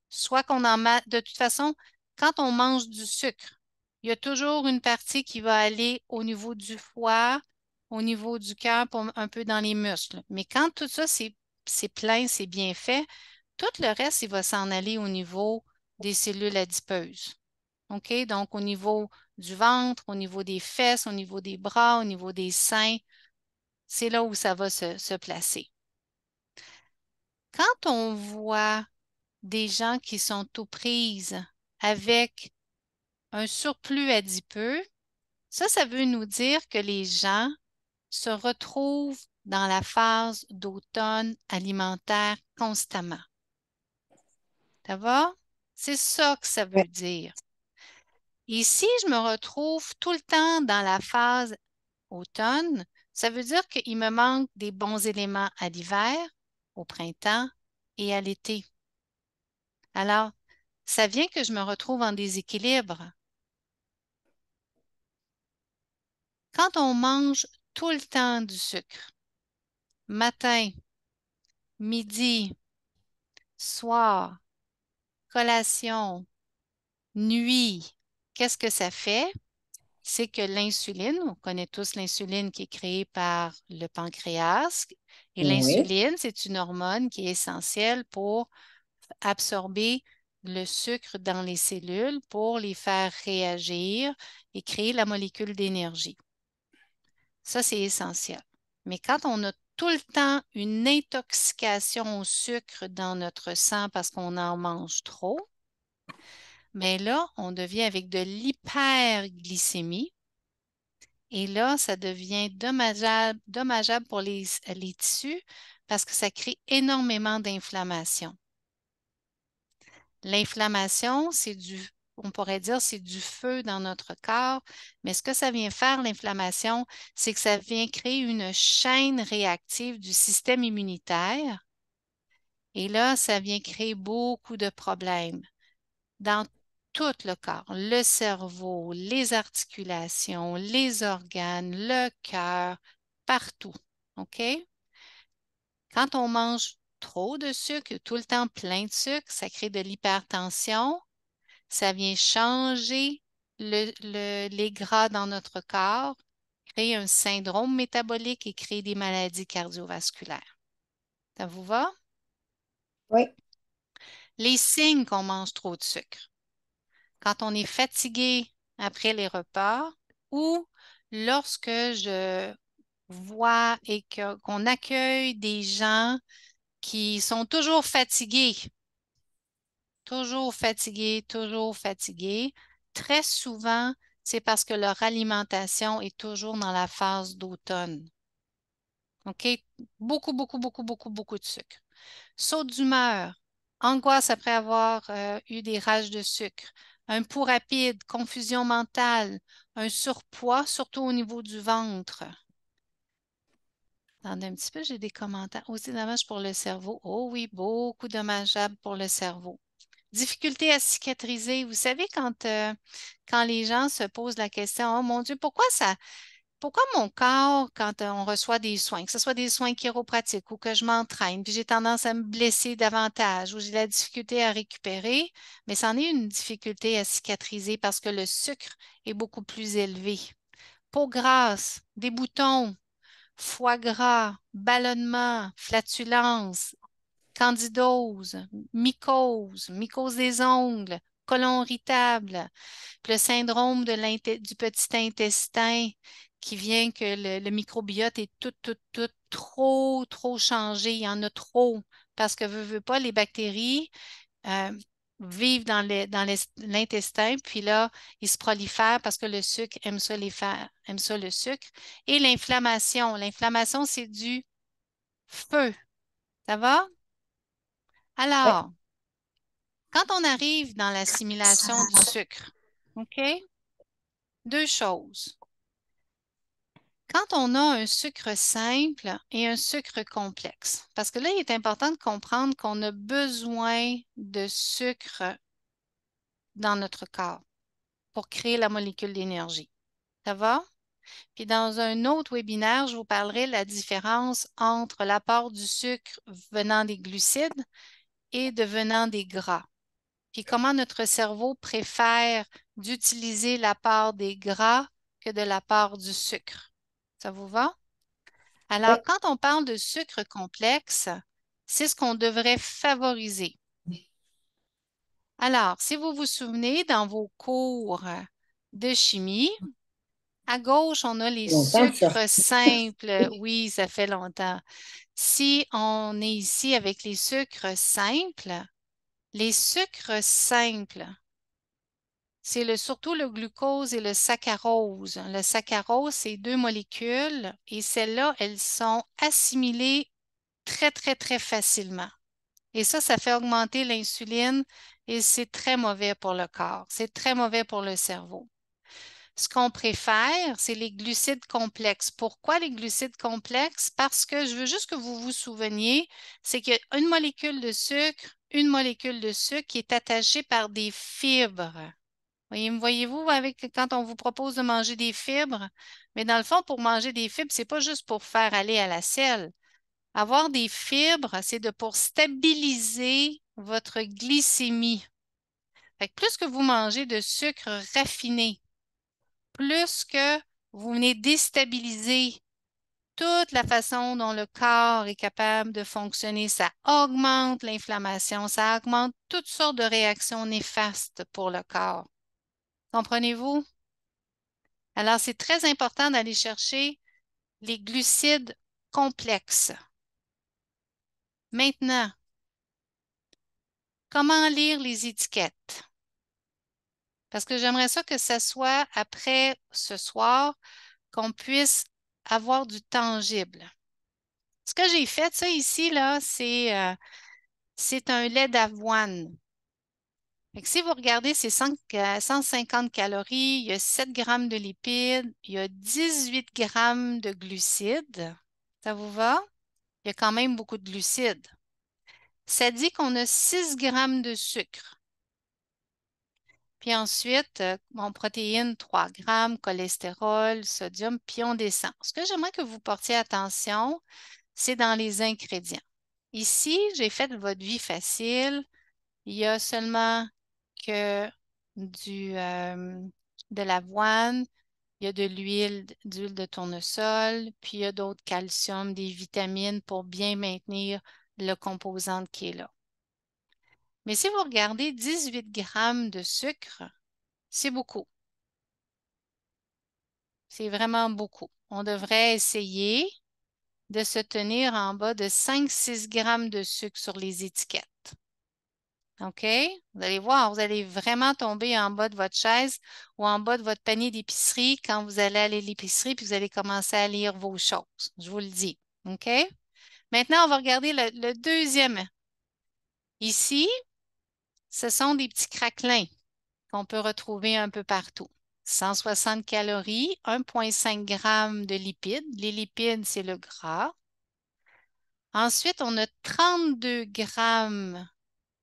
Soit qu'on en met, de toute façon, quand on mange du sucre, il y a toujours une partie qui va aller au niveau du foie, au niveau du cœur, un peu dans les muscles. Mais quand tout ça, c'est plein, c'est bien fait, tout le reste, il va s'en aller au niveau des cellules adipeuses. OK? Donc, au niveau du ventre, au niveau des fesses, au niveau des bras, au niveau des seins, c'est là où ça va se placer. Quand on voit des gens qui sont aux prises avec un surplus adipeux, ça veut nous dire que les gens se retrouvent dans la phase d'automne alimentaire constamment. Ça va? C'est ça que ça veut Ouais. dire. Et si je me retrouve tout le temps dans la phase automne, ça veut dire qu'il me manque des bons éléments à l'hiver, au printemps et à l'été. Alors, ça vient que je me retrouve en déséquilibre. Quand on mange tout le temps du sucre, matin, midi, soir, collation, nuit, qu'est-ce que ça fait? C'est que l'insuline, on connaît tous l'insuline qui est créée par le pancréas, et Oui. l'insuline, c'est une hormone qui est essentielle pour absorber le sucre dans les cellules pour les faire réagir et créer la molécule d'énergie. Ça, c'est essentiel. Mais quand on a tout le temps une intoxication au sucre dans notre sang parce qu'on en mange trop, mais là, on devient avec de l'hyperglycémie. Et là, ça devient dommageable pour les tissus parce que ça crée énormément d'inflammation. L'inflammation, on pourrait dire, c'est du feu dans notre corps, mais ce que ça vient faire, l'inflammation, c'est que ça vient créer une chaîne réactive du système immunitaire. Et là, ça vient créer beaucoup de problèmes dans tout le corps, le cerveau, les articulations, les organes, le cœur, partout. OK? Quand on mange trop de sucre, tout le temps plein de sucre, ça crée de l'hypertension. Ça vient changer les gras dans notre corps, créer un syndrome métabolique et créer des maladies cardiovasculaires. Ça vous va? Oui. Les signes qu'on mange trop de sucre. Quand on est fatigué après les repas ou lorsque je vois et qu'on accueille des gens qui sont toujours fatigués, toujours fatigués, toujours fatigués. Très souvent, c'est parce que leur alimentation est toujours dans la phase d'automne. OK? Beaucoup, beaucoup, beaucoup, beaucoup, beaucoup de sucre. Saut d'humeur, angoisse après avoir eu des rages de sucre, un pouls rapide, confusion mentale, un surpoids, surtout au niveau du ventre. Attendez un petit peu, j'ai des commentaires. Aussi dommage pour le cerveau. Oh oui, beaucoup dommageable pour le cerveau. Difficulté à cicatriser. Vous savez, quand les gens se posent la question, oh mon Dieu, pourquoi mon corps, quand on reçoit des soins, que ce soit des soins chiropratiques ou que je m'entraîne, puis j'ai tendance à me blesser davantage ou j'ai la difficulté à récupérer, mais c'en est une difficulté à cicatriser parce que le sucre est beaucoup plus élevé. Peau grasse, des boutons, foie gras, ballonnement, flatulence, candidose, mycose des ongles, côlon irritable, puis le syndrome du petit intestin qui vient que le microbiote est tout trop changé. Il y en a trop parce que veut pas, les bactéries euh, vivent dans l'intestin, puis là, ils se prolifèrent parce que le sucre aime ça le sucre. Et l'inflammation. L'inflammation, c'est du feu. Ça va? Oui. Alors, quand on arrive dans l'assimilation du sucre, OK? Deux choses. Quand on a un sucre simple et un sucre complexe, parce que là, il est important de comprendre qu'on a besoin de sucre dans notre corps pour créer la molécule d'énergie. Ça va? Puis dans un autre webinaire, je vous parlerai de la différence entre l'apport du sucre venant des glucides et venant des gras. Puis comment notre cerveau préfère d'utiliser la part des gras que de la part du sucre. Ça vous va? Oui. Alors, quand on parle de sucre complexe, c'est ce qu'on devrait favoriser. Alors, si vous vous souvenez, dans vos cours de chimie, à gauche, on a les Longtemps, ça. sucres simples. Oui, ça fait longtemps. Si on est ici avec les sucres simples, c'est surtout le glucose et le saccharose. Le saccharose, c'est deux molécules et celles-là, elles sont assimilées très, très, très facilement. Et ça fait augmenter l'insuline et c'est très mauvais pour le corps. C'est très mauvais pour le cerveau. Ce qu'on préfère, c'est les glucides complexes. Pourquoi les glucides complexes? Parce que je veux juste que vous vous souveniez, c'est qu'il y a une molécule de sucre qui est attachée par des fibres. Voyez-vous, quand on vous propose de manger des fibres, mais dans le fond, pour manger des fibres, c'est pas juste pour faire aller à la selle. Avoir des fibres, c'est pour stabiliser votre glycémie. Fait que plus que vous mangez de sucre raffiné, plus que vous venez déstabiliser toute la façon dont le corps est capable de fonctionner. Ça augmente l'inflammation, ça augmente toutes sortes de réactions néfastes pour le corps. Comprenez-vous? Alors, c'est très important d'aller chercher les glucides complexes. Maintenant, comment lire les étiquettes? Parce que j'aimerais ça que ce soit après ce soir qu'on puisse avoir du tangible. Ce que j'ai fait, ça ici, là, c'est un lait d'avoine. Si vous regardez, c'est 150 calories, il y a 7 grammes de lipides, il y a 18 grammes de glucides. Ça vous va? Il y a quand même beaucoup de glucides. Ça dit qu'on a 6 grammes de sucre. Puis ensuite, protéines, 3 grammes, cholestérol, sodium, puis on descend. Ce que j'aimerais que vous portiez attention, c'est dans les ingrédients. Ici, j'ai fait votre vie facile. Il y a seulement que de l'avoine, il y a de d'huile de tournesol, puis il y a d'autres calcium, des vitamines pour bien maintenir le composant qui est là. Mais si vous regardez 18 grammes de sucre, c'est beaucoup. C'est vraiment beaucoup. On devrait essayer de se tenir en bas de 5-6 grammes de sucre sur les étiquettes. OK? Vous allez voir, vous allez vraiment tomber en bas de votre chaise ou en bas de votre panier d'épicerie quand vous allez aller à l'épicerie puis vous allez commencer à lire vos choses. Je vous le dis. OK? Maintenant, on va regarder le deuxième. Ici, ce sont des petits craquelins qu'on peut retrouver un peu partout. 160 calories, 1,5 g de lipides. Les lipides, c'est le gras. Ensuite, on a 32 grammes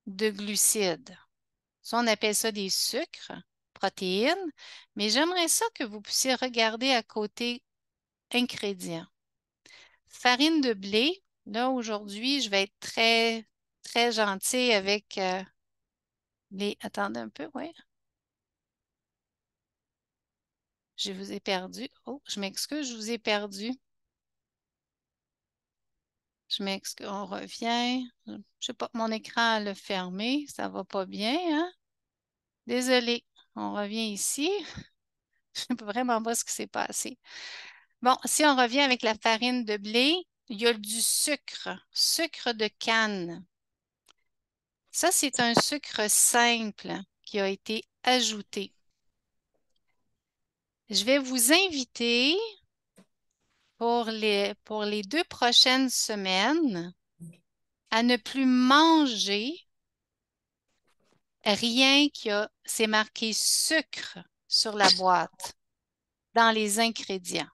de glucides. Ça, on appelle ça des sucres, protéines, mais j'aimerais ça que vous puissiez regarder à côté ingrédients. Farine de blé. Là, aujourd'hui, je vais être très, très gentille avec les... Attendez un peu, oui. Je vous ai perdu. Oh, je m'excuse, je vous ai perdu. Je m'excuse, on revient. Je ne sais pas, mon écran l'a fermé. Ça ne va pas bien, hein? Désolée. On revient ici. Je ne sais vraiment pas ce qui s'est passé. Bon, si on revient avec la farine de blé, il y a du sucre de canne. Ça, c'est un sucre simple qui a été ajouté. Je vais vous inviter pour les 2 prochaines semaines à ne plus manger rien c'est marqué sucre sur la boîte dans les ingrédients.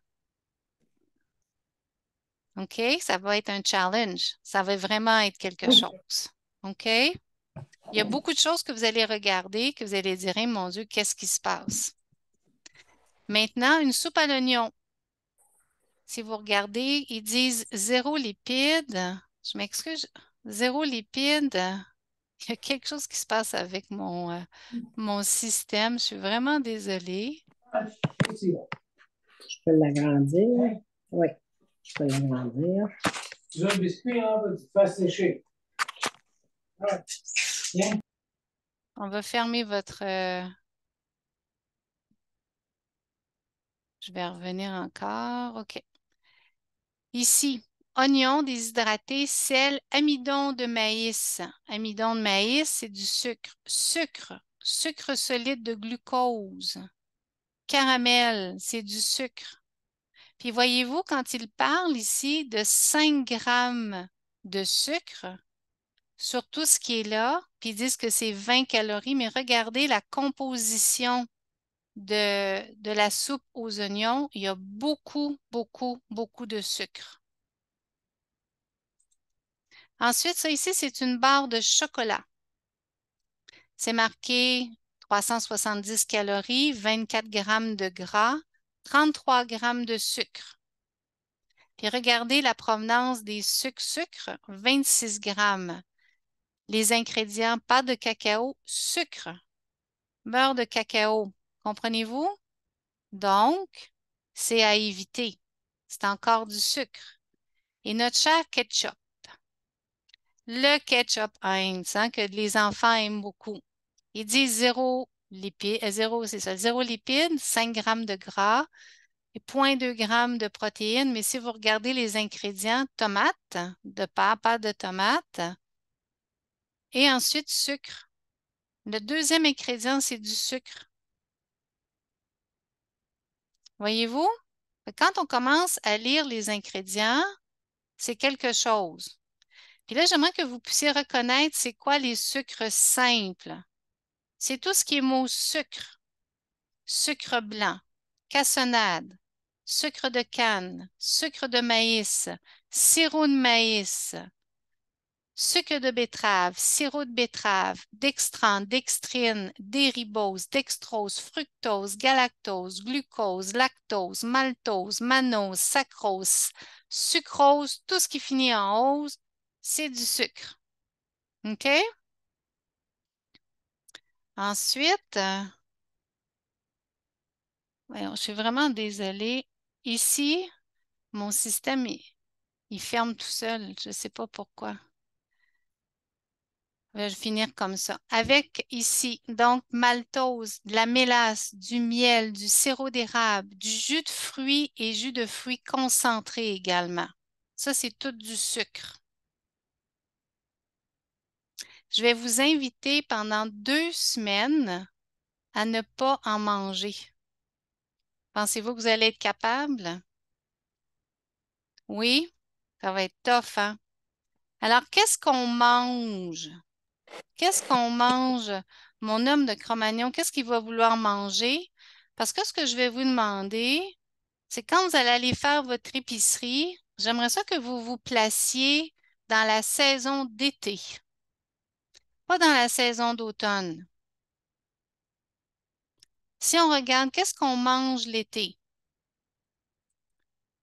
OK? Ça va être un challenge. Ça va vraiment être quelque chose. OK? Il y a beaucoup de choses que vous allez regarder, que vous allez dire, hey, mon Dieu, qu'est-ce qui se passe? Maintenant, une soupe à l'oignon. Si vous regardez, ils disent 0 lipide. Je m'excuse, 0 lipide. Il y a quelque chose qui se passe avec mon système. Je suis vraiment désolée. Je peux l'agrandir. Oui, je peux l'agrandir. Tu veux un biscuit, hein? Tu te fais sécher. On va fermer votre... Je vais revenir encore. OK. Ici, oignon déshydraté, sel, amidon de maïs. Amidon de maïs, c'est du sucre. Sucre solide de glucose. Caramel, c'est du sucre. Puis voyez-vous, quand il parle ici de 5 grammes de sucre, sur tout ce qui est là, puis ils disent que c'est 20 calories, mais regardez la composition de la soupe aux oignons. Il y a beaucoup, beaucoup, beaucoup de sucre. Ensuite, ça ici, c'est une barre de chocolat. C'est marqué 370 calories, 24 grammes de gras, 33 grammes de sucre. Puis regardez la provenance des sucres, 26 grammes. Les ingrédients, pâte de cacao, sucre, beurre de cacao. Comprenez-vous? Donc, c'est à éviter. C'est encore du sucre. Et notre cher ketchup. Le ketchup Heinz, hein, que les enfants aiment beaucoup. Il dit zéro lipide, c'est ça, zéro lipide, 5 grammes de gras et 0,2 grammes de protéines. Mais si vous regardez les ingrédients, tomates, pâte de tomate et ensuite sucre. Le deuxième ingrédient, c'est du sucre. Voyez-vous? Quand on commence à lire les ingrédients, c'est quelque chose. Puis là, j'aimerais que vous puissiez reconnaître c'est quoi les sucres simples. C'est tout ce qui est mot sucre, sucre blanc, cassonade, sucre de canne, sucre de maïs, sirop de maïs, sucre de betterave, sirop de betterave, dextran, dextrine, déribose, dextrose, fructose, galactose, glucose, lactose, maltose, mannose, saccharose, sucrose, tout ce qui finit en ose, c'est du sucre. OK? Ensuite, voyons, je suis vraiment désolée. Ici, mon système, il ferme tout seul. Je ne sais pas pourquoi. Je vais finir comme ça. Avec ici, donc, maltose, de la mélasse, du miel, du sirop d'érable, du jus de fruits et jus de fruits concentré également. Ça, c'est tout du sucre. Je vais vous inviter pendant 2 semaines à ne pas en manger. Pensez-vous que vous allez être capable? Oui, ça va être tough, hein? Alors, qu'est-ce qu'on mange? Qu'est-ce qu'on mange? Mon homme de Cro-Magnon, qu'est-ce qu'il va vouloir manger? Parce que ce que je vais vous demander, c'est quand vous allez aller faire votre épicerie, j'aimerais ça que vous vous placiez dans la saison d'été, pas dans la saison d'automne. Si on regarde, qu'est-ce qu'on mange l'été?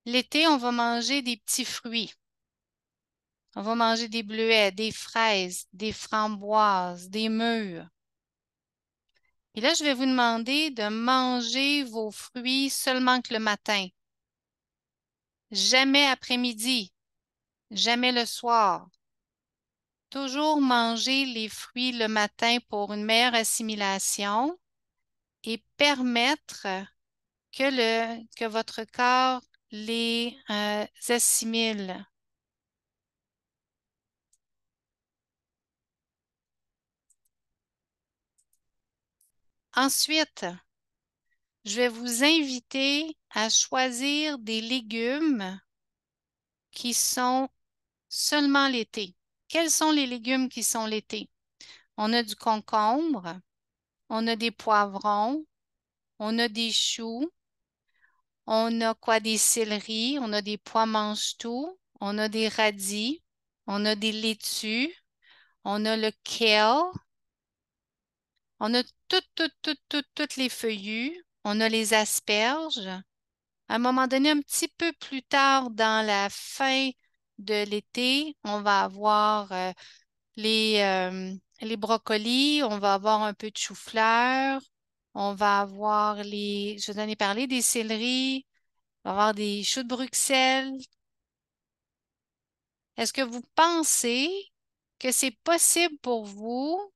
L'été, on va manger des petits fruits. On va manger des bleuets, des fraises, des framboises, des mûres. Et là, je vais vous demander de manger vos fruits seulement que le matin. Jamais après-midi, jamais le soir. Toujours manger les fruits le matin pour une meilleure assimilation et permettre que votre corps les assimile. Ensuite, je vais vous inviter à choisir des légumes qui sont seulement l'été. Quels sont les légumes qui sont l'été? On a du concombre, on a des poivrons, on a des choux, on a quoi? Des céleris, on a des pois mange-tout, on a des radis, on a des laitues, on a le kale, on a toutes les feuillus, on a les asperges. À un moment donné, un petit peu plus tard dans la fin de l'été, on va avoir les brocolis, on va avoir un peu de chou-fleur, on va avoir je vous en ai parlé, des céleris, on va avoir des choux de Bruxelles. Est-ce que vous pensez que c'est possible pour vous,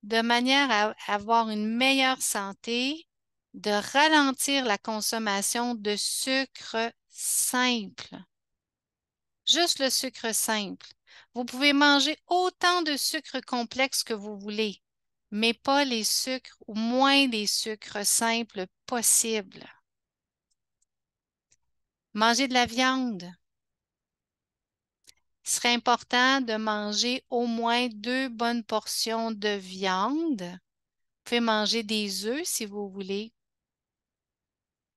de manière à avoir une meilleure santé, de ralentir la consommation de sucre simple? Juste le sucre simple. Vous pouvez manger autant de sucre complexe que vous voulez, mais pas les sucres ou moins les sucres simples possibles. Manger de la viande. il serait important de manger au moins 2 bonnes portions de viande. Vous pouvez manger des œufs si vous voulez.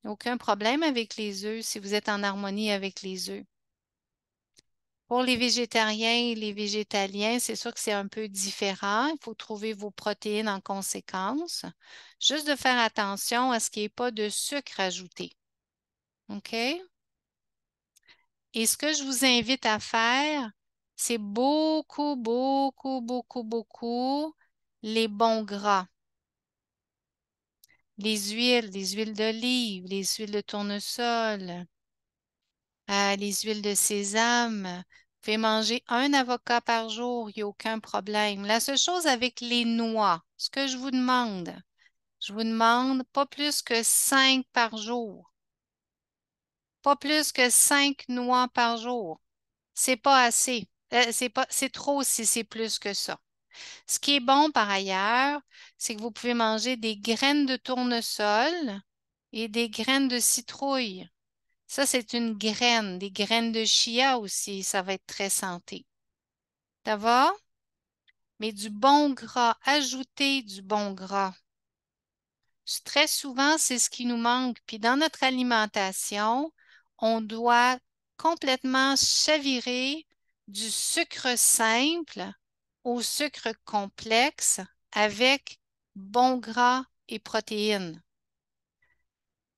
Aucun problème avec les œufs si vous êtes en harmonie avec les œufs. Pour les végétariens et les végétaliens, c'est sûr que c'est un peu différent. Il faut trouver vos protéines en conséquence. Juste de faire attention à ce qu'il n'y ait pas de sucre ajouté. OK? Et ce que je vous invite à faire, c'est beaucoup, beaucoup, beaucoup, beaucoup les bons gras. Les huiles d'olive, les huiles de tournesol, les huiles de sésame. Vous pouvez manger un avocat par jour, il n'y a aucun problème. La seule chose avec les noix, ce que je vous demande pas plus que 5 par jour. Pas plus que 5 noix par jour. C'est pas assez. C'est trop si c'est plus que ça. Ce qui est bon par ailleurs, c'est que vous pouvez manger des graines de tournesol et des graines de citrouille. Ça, c'est une graine, des graines de chia aussi, ça va être très santé. Ça va? Mais du bon gras, ajoutez du bon gras. Très souvent, c'est ce qui nous manque. Puis dans notre alimentation, on doit complètement chavirer du sucre simple au sucre complexe avec bon gras et protéines.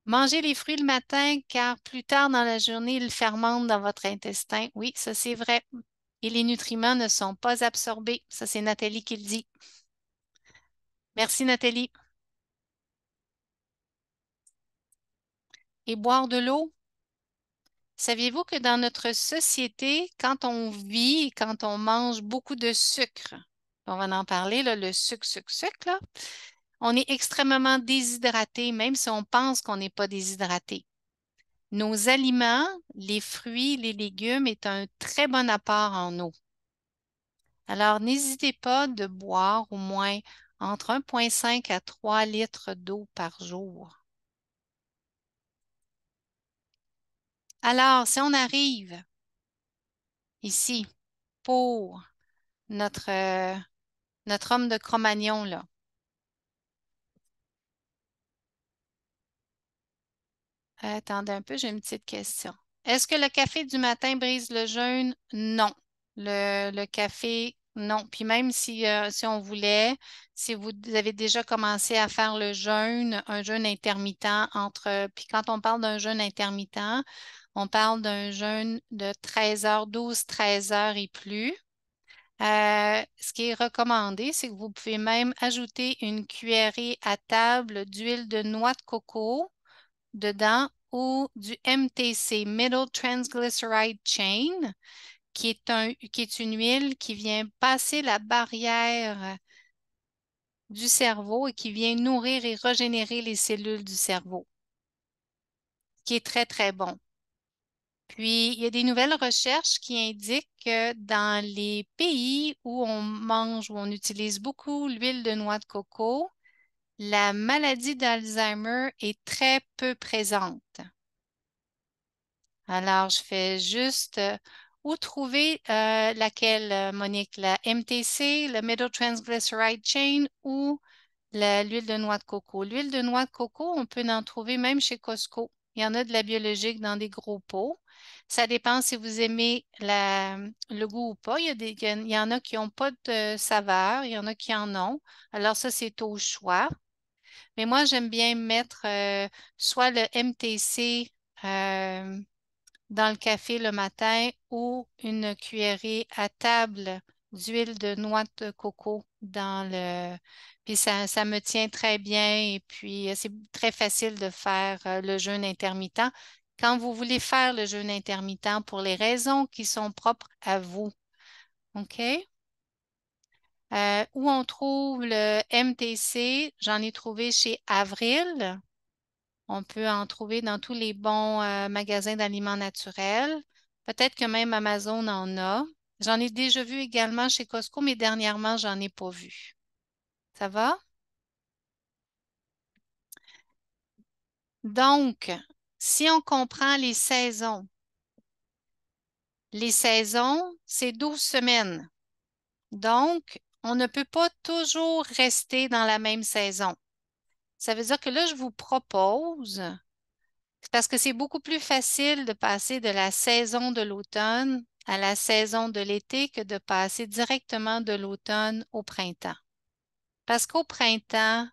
Mangez les fruits le matin car plus tard dans la journée, ils fermentent dans votre intestin. Oui, ça c'est vrai. Et les nutriments ne sont pas absorbés. Ça, c'est Nathalie qui le dit. Merci Nathalie. Et boire de l'eau. Saviez-vous que dans notre société, quand on vit, quand on mange beaucoup de sucre, on va en parler, là, le sucre, sucre, sucre, là, on est extrêmement déshydraté, même si on pense qu'on n'est pas déshydraté. Nos aliments, les fruits, les légumes, est un très bon apport en eau. Alors, n'hésitez pas de boire au moins entre 1,5 à 3 litres d'eau par jour. Alors, si on arrive ici pour notre, notre homme de Cro-Magnon, là. Attendez un peu, j'ai une petite question. Est-ce que le café du matin brise le jeûne? Non. Le café, non. Puis même si on voulait, si vous avez déjà commencé à faire le jeûne, un jeûne intermittent puis quand on parle d'un jeûne intermittent, on parle d'un jeûne de 13 heures, 12, 13 heures et plus. Ce qui est recommandé, c'est que vous pouvez même ajouter une cuillerée à table d'huile de noix de coco dedans ou du MTC, Middle Triglyceride Chain, qui est une huile qui vient passer la barrière du cerveau et qui vient nourrir et régénérer les cellules du cerveau, qui est très, très bon. Puis, il y a des nouvelles recherches qui indiquent que dans les pays où on mange, où on utilise beaucoup l'huile de noix de coco, la maladie d'Alzheimer est très peu présente. Alors, je fais juste où trouver laquelle, Monique, la MTC, le Middle Triglyceride Chain ou l'huile de noix de coco. L'huile de noix de coco, on peut en trouver même chez Costco. Il y en a de la biologique dans des gros pots. Ça dépend si vous aimez le goût ou pas. Il y en a qui n'ont pas de saveur, il y en a qui en ont. Alors ça, c'est au choix. Mais moi, j'aime bien mettre soit le MTC dans le café le matin ou une cuillerée à table d'huile de noix de coco dans le... Puis ça me tient très bien et puis c'est très facile de faire le jeûne intermittent. Quand vous voulez faire le jeûne intermittent pour les raisons qui sont propres à vous, OK? Où on trouve le MTC, j'en ai trouvé chez Avril. On peut en trouver dans tous les bons magasins d'aliments naturels. Peut-être que même Amazon en a. J'en ai déjà vu également chez Costco, mais dernièrement, j'en ai pas vu. Ça va? Donc, si on comprend les saisons, les saisons, c'est 12 semaines. Donc, on ne peut pas toujours rester dans la même saison. Ça veut dire que là, je vous propose, parce que c'est beaucoup plus facile de passer de la saison de l'automne à la saison de l'été que de passer directement de l'automne au printemps. Parce qu'au printemps,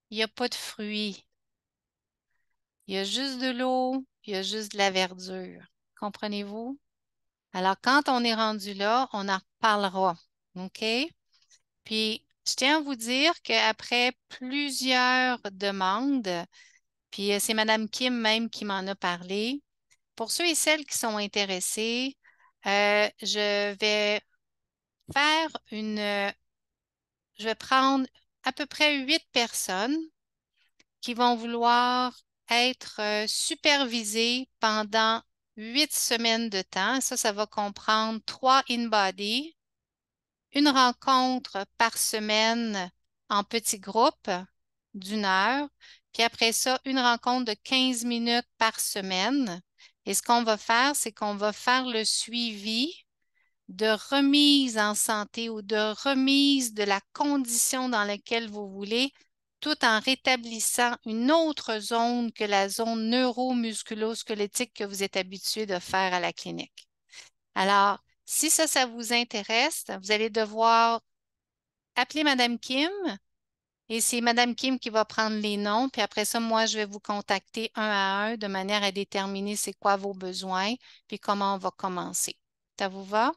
il n'y a pas de fruits. Il y a juste de l'eau, il y a juste de la verdure. Comprenez-vous? Alors, quand on est rendu là, on en reparlera. OK? Puis, je tiens à vous dire qu'après plusieurs demandes, puis c'est Mme Kim même qui m'en a parlé, pour ceux et celles qui sont intéressés, je vais faire je vais prendre à peu près 8 personnes qui vont vouloir être supervisées pendant 8 semaines de temps. Ça va comprendre 3 in-body, une rencontre par semaine en petit groupe d'1 heure, puis après ça, une rencontre de 15 minutes par semaine. Et ce qu'on va faire, c'est qu'on va faire le suivi de remise en santé ou de remise de la condition dans laquelle vous voulez, tout en rétablissant une autre zone que la zone neuromusculo-squelettique que vous êtes habitué de faire à la clinique. Alors, si ça vous intéresse, vous allez devoir appeler Mme Kim et c'est Mme Kim qui va prendre les noms. Puis après ça, moi, je vais vous contacter un à un de manière à déterminer c'est quoi vos besoins puis comment on va commencer. Ça vous va?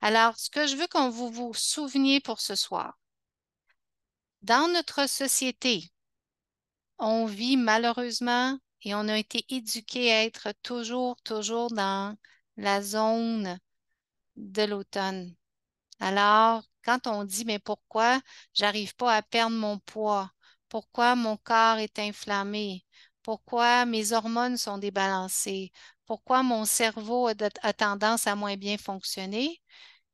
Alors, ce que je veux qu'on vous souveniez pour ce soir, dans notre société, on vit malheureusement et on a été éduqué à être toujours dans la zone de l'automne. Alors, quand on dit, mais pourquoi j'arrive pas à perdre mon poids? Pourquoi mon corps est inflammé? Pourquoi mes hormones sont débalancées? Pourquoi mon cerveau a tendance à moins bien fonctionner?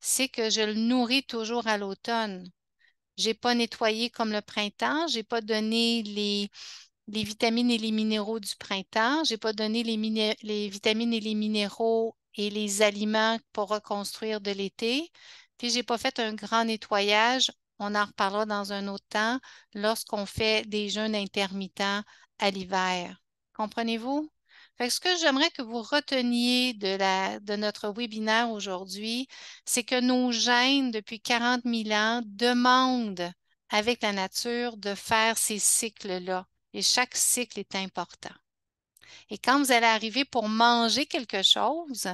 C'est que je le nourris toujours à l'automne. J'ai pas nettoyé comme le printemps, j'ai pas donné les vitamines et les minéraux du printemps. J'ai pas donné les vitamines et les minéraux et les aliments pour reconstruire de l'été. Puis, j'ai pas fait un grand nettoyage. On en reparlera dans un autre temps lorsqu'on fait des jeûnes intermittents à l'hiver. Comprenez-vous? Fait que ce que j'aimerais que vous reteniez de notre webinaire aujourd'hui, c'est que nos gènes, depuis 40 000 ans, demandent avec la nature de faire ces cycles-là. Et chaque cycle est important. Et quand vous allez arriver pour manger quelque chose,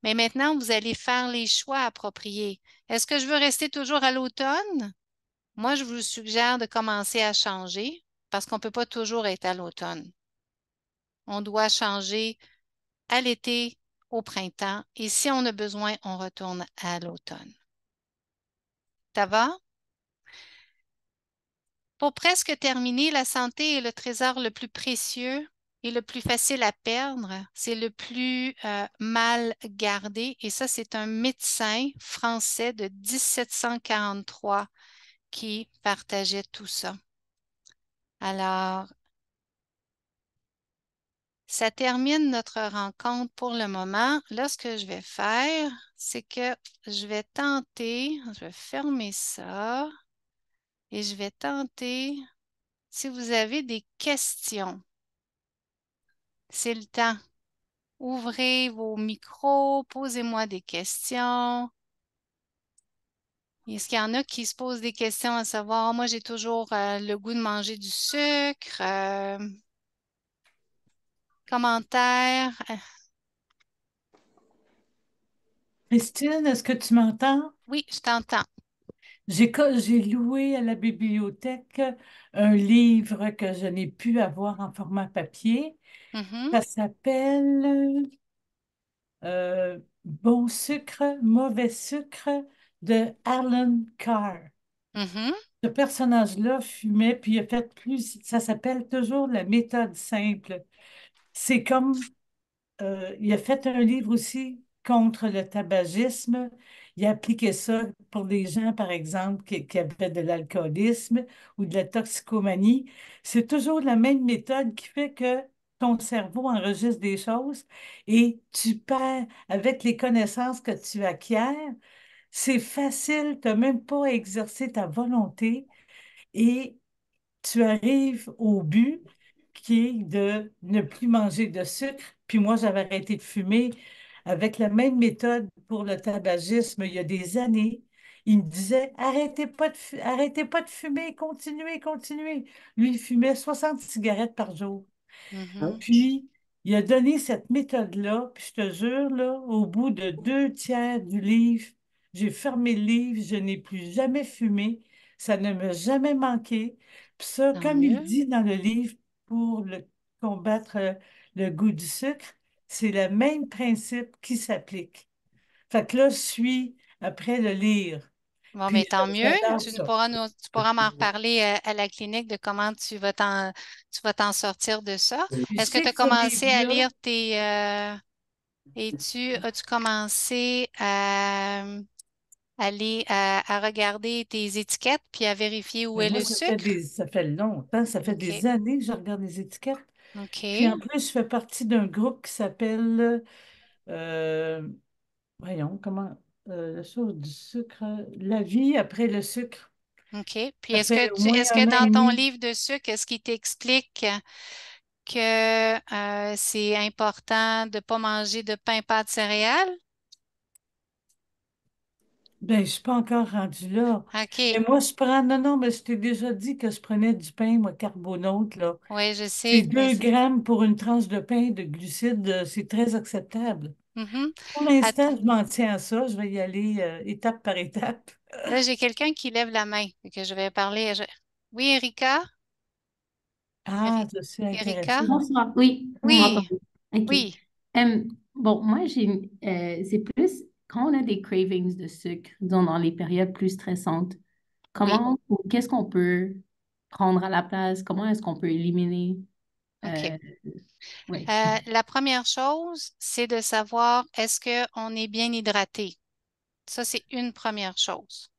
mais maintenant, vous allez faire les choix appropriés. Est-ce que je veux rester toujours à l'automne? Moi, je vous suggère de commencer à changer parce qu'on ne peut pas toujours être à l'automne. On doit changer à l'été, au printemps, et si on a besoin, on retourne à l'automne. Ça va? Pour presque terminer, la santé est le trésor le plus précieux et le plus facile à perdre. C'est le plus mal gardé. Et ça, c'est un médecin français de 1743 qui partageait tout ça. Alors, ça termine notre rencontre pour le moment. Là, ce que je vais faire, c'est que je vais fermer ça et je vais tenter, si vous avez des questions. C'est le temps. Ouvrez vos micros, posez-moi des questions. Est-ce qu'il y en a qui se posent des questions à savoir, moi j'ai toujours le goût de manger du sucre, commentaires. Christine, est-ce que tu m'entends? Oui, je t'entends. J'ai loué à la bibliothèque un livre que je n'ai pu avoir en format papier. Mhm, Ça s'appelle Bon sucre, mauvais sucre de Alan Carr. mhm, Ce personnage-là fumait, puis il a fait plus. Ça s'appelle toujours la méthode simple. C'est comme il a fait un livre aussi contre le tabagisme. Il a appliqué ça pour des gens, par exemple, qui avaient de l'alcoolisme ou de la toxicomanie. C'est toujours la même méthode qui fait que ton cerveau enregistre des choses et tu perds avec les connaissances que tu acquiers. C'est facile, tu n'as même pas à exercer ta volonté et tu arrives au but qui est de ne plus manger de sucre. Puis moi, j'avais arrêté de fumer avec la même méthode pour le tabagisme il y a des années. Il me disait, arrêtez pas de fumer, continuez, continuez. Lui, il fumait 60 cigarettes par jour. Mhm. Puis, il a donné cette méthode-là, puis je te jure, là, au bout de 2 tiers du livre, j'ai fermé le livre, je n'ai plus jamais fumé, ça ne m'a jamais manqué. Puis ça, Tant comme il mieux. dit dans le livre, pour combattre le goût du sucre, c'est le même principe qui s'applique. Fait que là, je suis après le lire, Bon, puis mais tant mieux. j'adore Tu ça. pourras tu pourras m'en reparler à la clinique de comment tu vas t'en sortir de ça. Puis je Est-ce que sais tu as que ce commencé à livre-là, lire as-tu commencé à aller à regarder tes étiquettes puis à vérifier où mais est moi, le sucre? ça fait longtemps, ça fait OK. des années que je regarde les étiquettes. Puis OK. en plus, je fais partie d'un groupe qui s'appelle, euh, voyons, comment, la chose du sucre, la vie après le sucre. OK. Puis Ça fait au moins est-ce que un an dans et ton demi. livre de sucre, est-ce qu'il t'explique que c'est important de ne pas manger de pain, pâtes, céréales? Ben, je ne suis pas encore rendue là. Mais OK. moi, je prends, non, non, mais je t'ai déjà dit que je prenais du pain, moi, carbonaute, là. Oui, je C'est sais, mais 2 grammes pour une tranche de pain de glucides, c'est très acceptable. Mhm. Pour Att- l'instant, je m'en tiens à ça. Je vais y aller étape par étape. Là, j'ai quelqu'un qui lève la main et que je vais parler. Oui, Erika? Ah, ça, c'est Erika? intéressant. Bonsoir. Oui, vous Oui, m'entendez. OK. oui, Bon, moi, c'est plus quand on a des cravings de sucre, disons dans les périodes plus stressantes, oui. comment ou qu'est-ce qu'on peut prendre à la place? Comment est-ce qu'on peut éliminer? OK. euh, oui. La première chose, c'est de savoir est-ce qu'on est bien hydraté. Ça, c'est une première chose.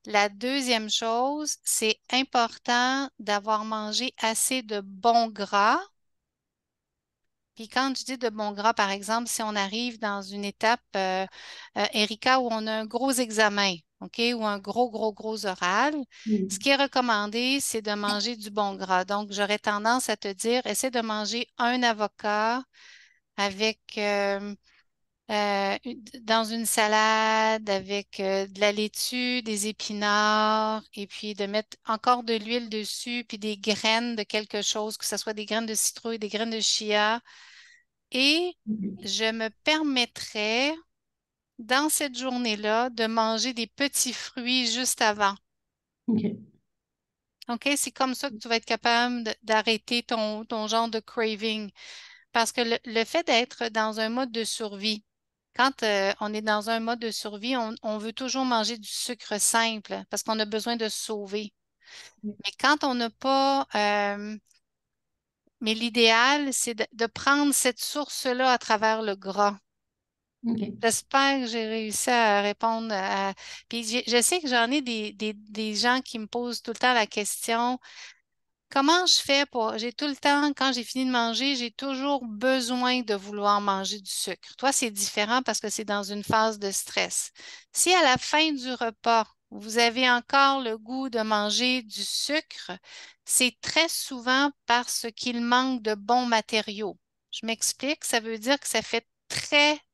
La deuxième chose, c'est important d'avoir mangé assez de bons gras. Puis quand tu dis de bons gras, par exemple, si on arrive dans une étape, Erika, où on a un gros examen, OK, ou un gros oral, ce Oui. qui est recommandé, c'est de manger du bon gras. Donc, j'aurais tendance à te dire, essaie de manger un avocat avec dans une salade avec de la laitue, des épinards, et puis de mettre encore de l'huile dessus, puis des graines de quelque chose, que ce soit des graines de citrouille, des graines de chia. Et je me permettrais, dans cette journée-là, de manger des petits fruits juste avant. OK. OK? C'est comme ça que tu vas être capable d'arrêter ton genre de craving. Parce que le fait d'être dans un mode de survie, quand on est dans un mode de survie, on veut toujours manger du sucre simple parce qu'on a besoin de se sauver. Mais quand on n'a pas, mais l'idéal, c'est de prendre cette source-là à travers le gras. OK. J'espère que j'ai réussi à répondre à... Puis je sais que j'en ai des gens qui me posent tout le temps la question. Comment je fais pour... J'ai tout le temps, quand j'ai fini de manger, j'ai toujours besoin de vouloir manger du sucre. Toi, c'est différent parce que c'est dans une phase de stress. Si à la fin du repas, vous avez encore le goût de manger du sucre, c'est très souvent parce qu'il manque de bons matériaux. Je m'explique, ça veut dire que ça fait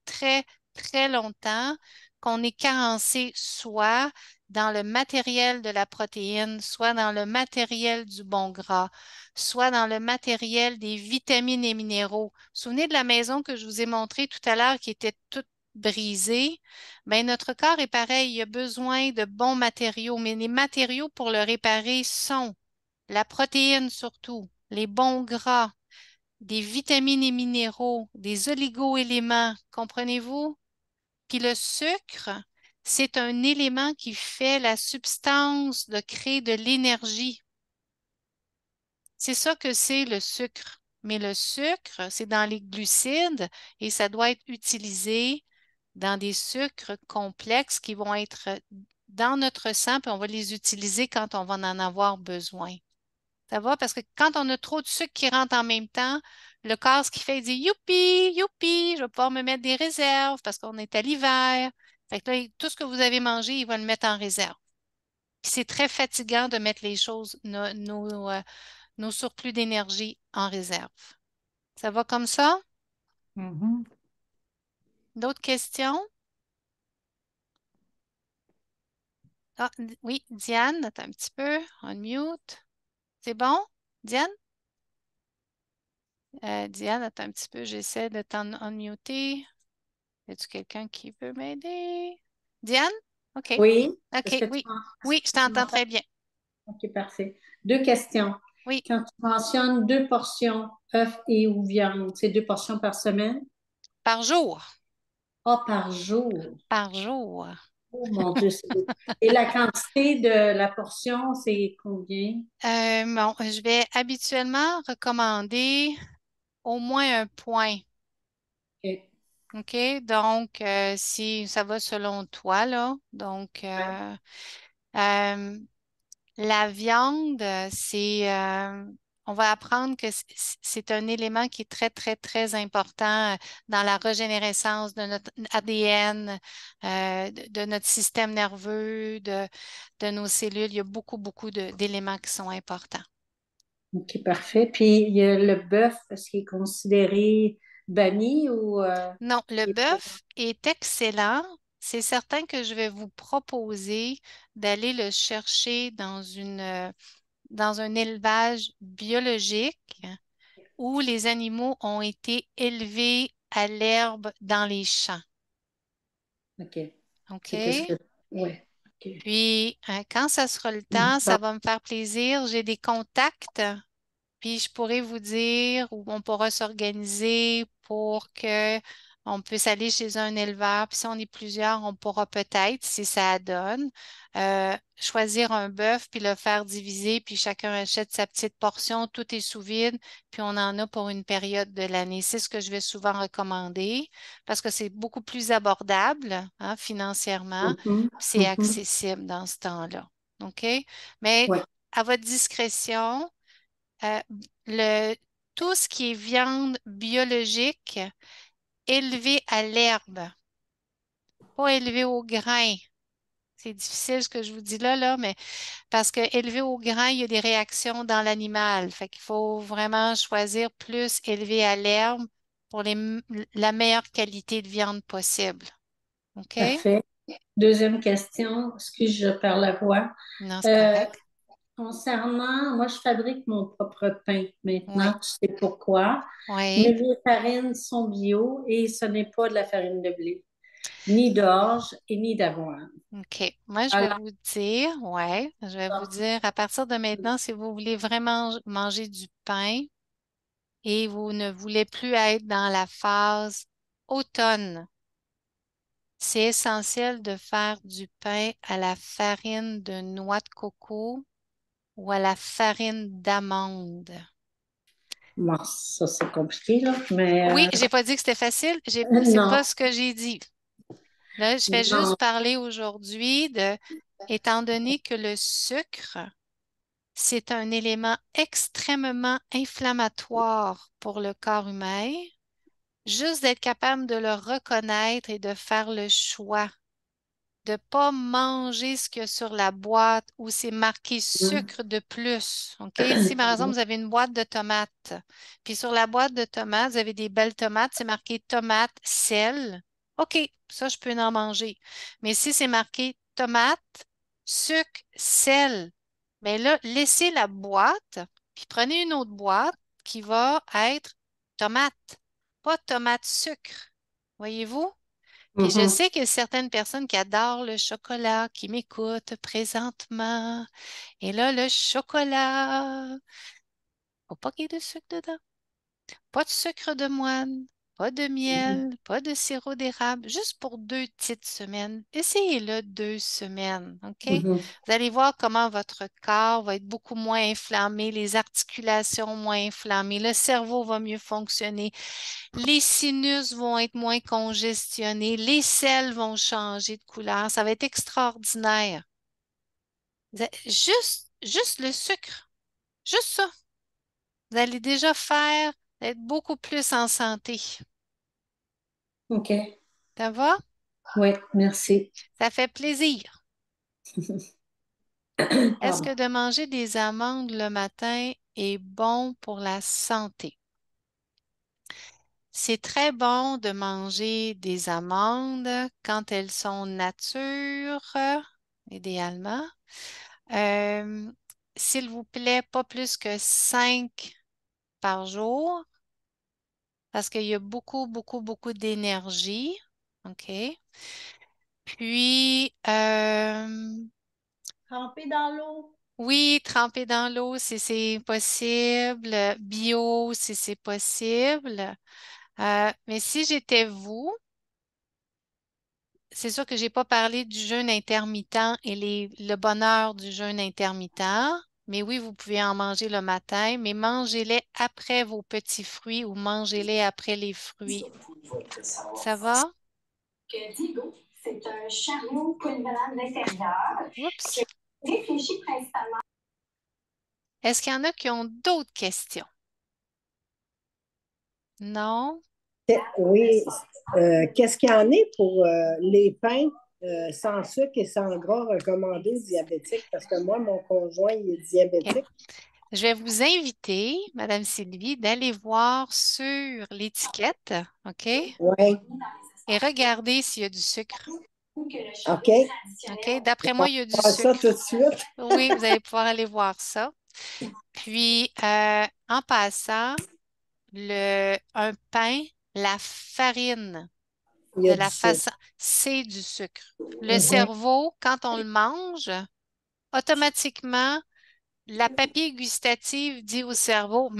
très longtemps qu'on est carencé soit dans le matériel de la protéine, soit dans le matériel du bon gras, soit dans le matériel des vitamines et minéraux. Souvenez de la maison que je vous ai montrée tout à l'heure qui était toute brisée. Bien, notre corps est pareil, il a besoin de bons matériaux, mais les matériaux pour le réparer sont la protéine surtout, les bons gras, des vitamines et minéraux, des oligo-éléments, comprenez-vous? Puis le sucre, c'est un élément qui fait la substance de créer de l'énergie. C'est ça que c'est le sucre. Mais le sucre, c'est dans les glucides et ça doit être utilisé dans des sucres complexes qui vont être dans notre sang, puis on va les utiliser quand on va en avoir besoin. Ça va? Parce que quand on a trop de sucre qui rentre en même temps, le corps, ce qu'il fait, il dit youpi, youpi, je vais pouvoir me mettre des réserves parce qu'on est à l'hiver. Fait que là, tout ce que vous avez mangé, il va le mettre en réserve. Puis c'est très fatigant de mettre les choses, nos surplus d'énergie en réserve. Ça va comme ça? Mhm. D'autres questions? Ah, oui, Diane, attends un petit peu. Unmute. C'est bon? Diane? Diane, attends un petit peu. J'essaie de t'en unmuter. Y a-tu quelqu'un qui veut m'aider? Diane? OK. Oui, est-ce OK, que tu oui. Oui, je t'entends m'entends? très bien. OK, parfait. Deux questions. Oui, Quand tu mentionnes 2 portions œufs et ou viande, c'est 2 portions par semaine? par jour. Ah, par jour. Par jour. Oh mon Dieu, c'est beaucoup. Et la quantité de la portion, c'est combien? Bon, je vais habituellement recommander au moins un point. OK. OK? Donc, si ça va selon toi, là. Donc, Ouais. euh, la viande, on va apprendre que c'est un élément qui est très, très, très important dans la régénérescence de notre ADN, de notre système nerveux, de nos cellules. Il y a beaucoup, beaucoup d'éléments qui sont importants. OK, parfait. Puis, il y a le bœuf, est-ce qu'il est considéré banni ou Non, le il est présent? bœuf est excellent. C'est certain que je vais vous proposer d'aller le chercher dans un élevage biologique où les animaux ont été élevés à l'herbe dans les champs. OK. C'est qu'est-ce OK? que... Ouais. OK. Puis, quand ça sera le temps, ça Bon. va me faire plaisir. J'ai des contacts, puis je pourrais vous dire où on pourra s'organiser pour que on puisse aller chez un éleveur. Puis si on est plusieurs, on pourra peut-être, si ça donne, choisir un bœuf puis le faire diviser, puis chacun achète sa petite portion, tout est sous vide, puis on en a pour une période de l'année. C'est ce que je vais souvent recommander parce que c'est beaucoup plus abordable, hein, financièrement, Mhm. puis c'est Mhm. accessible dans ce temps-là. OK? Mais Ouais. à votre discrétion, euh, le, tout ce qui est viande biologique élevée à l'herbe, pas élevée au grain. C'est difficile ce que je vous dis là, mais parce que élevé au grain, il y a des réactions dans l'animal. Fait qu'il faut vraiment choisir plus élevé à l'herbe pour la meilleure qualité de viande possible. OK? Parfait. Deuxième question, excuse, je perds la voix. Non, c'est Euh, correct. Concernant, moi, je fabrique mon propre pain maintenant, Oui, tu sais pourquoi. Mais oui. mes farines sont bio et ce n'est pas de la farine de blé, ni d'orge et ni d'avoine. OK. Moi, je vais Alors, vous dire, ouais, je vais vous dire, à partir de maintenant, si vous voulez vraiment manger du pain et vous ne voulez plus être dans la phase automne, c'est essentiel de faire du pain à la farine de noix de coco ou à la farine d'amande. bon, ça c'est compliqué, là, Oui, mais j'ai pas dit que c'était facile, c'est non, pas ce que j'ai dit. Là, je vais juste non. parler aujourd'hui étant donné que le sucre, c'est un élément extrêmement inflammatoire pour le corps humain. Juste d'être capable de le reconnaître et de faire le choix de ne pas manger ce qu'il y a sur la boîte où c'est marqué sucre de plus. OK? Si par exemple, vous avez une boîte de tomates, puis sur la boîte de tomates, vous avez des belles tomates, c'est marqué tomate, sel. OK, ça, je peux en manger. Mais si c'est marqué tomate, sucre, sel, mais là, laissez la boîte, puis prenez une autre boîte qui va être tomate, pas tomate sucre. Voyez-vous? Puis je Mhm, sais qu'il y a certaines personnes qui adorent le chocolat, qui m'écoutent présentement. Et là, le chocolat, faut pas qu'il y ait de sucre dedans. Pas de sucre de moine, pas de mhm, miel, pas de sirop d'érable, juste pour 2 petites semaines. Essayez-le 2 semaines, OK? mhm, Vous allez voir comment votre corps va être beaucoup moins inflammé, les articulations moins inflammées, le cerveau va mieux fonctionner, les sinus vont être moins congestionnés, les selles vont changer de couleur. Ça va être extraordinaire. Juste le sucre. Juste ça. Vous allez déjà faire être beaucoup plus en santé. OK. Ça va? Oui, merci. Ça fait plaisir. Est-ce que Pardon. de manger des amandes le matin est bon pour la santé? C'est très bon de manger des amandes quand elles sont nature, idéalement. Euh, S'il vous plaît, pas plus que 5 par jour parce qu'il y a beaucoup, beaucoup, beaucoup d'énergie. OK. Puis, Tremper dans l'eau. oui, tremper dans l'eau si c'est possible, bio si c'est possible. Mais si j'étais vous, c'est sûr que j'ai pas parlé du jeûne intermittent et le bonheur du jeûne intermittent, mais oui, vous pouvez en manger le matin, mais mangez-les après vos petits fruits ou mangez-les après les fruits. Ça va? Que Digo, c'est un chariot polyvalent intérieur qui Oups. réfléchit principalement. Est-ce qu'il y en a qui ont d'autres questions? Non? Oui. Qu'est-ce qu'il y en est pour les pains sans sucre et sans gras recommandés aux diabétiques? Parce que moi, mon conjoint, il est OK. diabétique. Je vais vous inviter, Madame Sylvie, d'aller voir sur l'étiquette, OK? Oui. Et regarder s'il y a du sucre. OK. OK? D'après On moi, il y a du va faire ça sucre. tout de suite. Oui, vous allez pouvoir aller voir ça. Puis, en passant, un pain, la farine Il y de a du la sucre. façon, c'est du sucre. Le Mhm. cerveau, quand on le mange, automatiquement, la papille gustative dit au cerveau,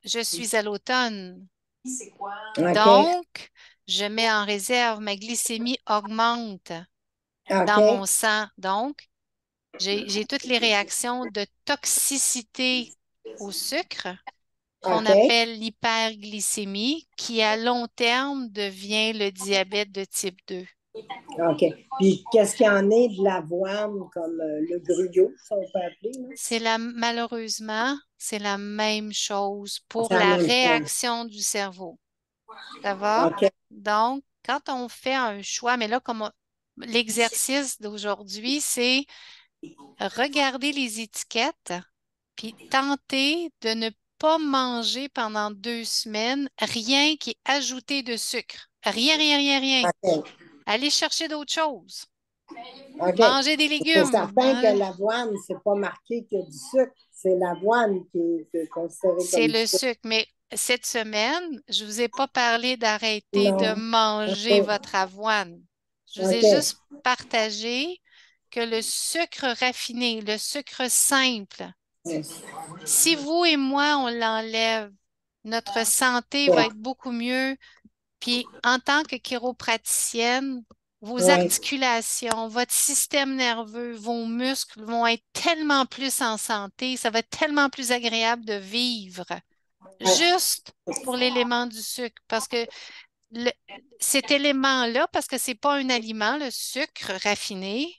je suis à l'automne. OK. Donc, je mets en réserve, ma glycémie augmente dans OK. mon sang. Donc, j'ai toutes les réactions de toxicité au sucre qu'on OK. appelle l'hyperglycémie, qui à long terme devient le diabète de type 2. OK. Puis, qu'est-ce qu'il y en est de l'avoine, comme le gruyot, si on peut appeler, là? Malheureusement, c'est la même chose pour C'est la la même chose. réaction du cerveau. Ça va? OK. Donc, quand on fait un choix, mais là, comme l'exercice d'aujourd'hui, c'est regarder les étiquettes, puis tenter de ne pas manger pendant 2 semaines rien qui est ajouté de sucre. Rien, rien, rien, rien. OK. Allez chercher d'autres choses. OK. Manger des C'est légumes. certain que l'avoine, c'est pas marqué qu'il y a du sucre. C'est l'avoine qui est considérée C'est comme du le sucre. sucre. Mais cette semaine, je ne vous ai pas parlé d'arrêter de Non. manger OK. votre avoine. Je vous ai OK. juste partagé que le sucre raffiné, le sucre simple, Yes. si vous et moi, on l'enlève, notre santé va Ouais. être beaucoup mieux. Puis, en tant que chiropraticienne, vos Ouais. articulations, votre système nerveux, vos muscles vont être tellement plus en santé. Ça va être tellement plus agréable de vivre juste pour l'élément du sucre. Parce que le- cet élément-là, parce que c'est pas un aliment, le sucre raffiné,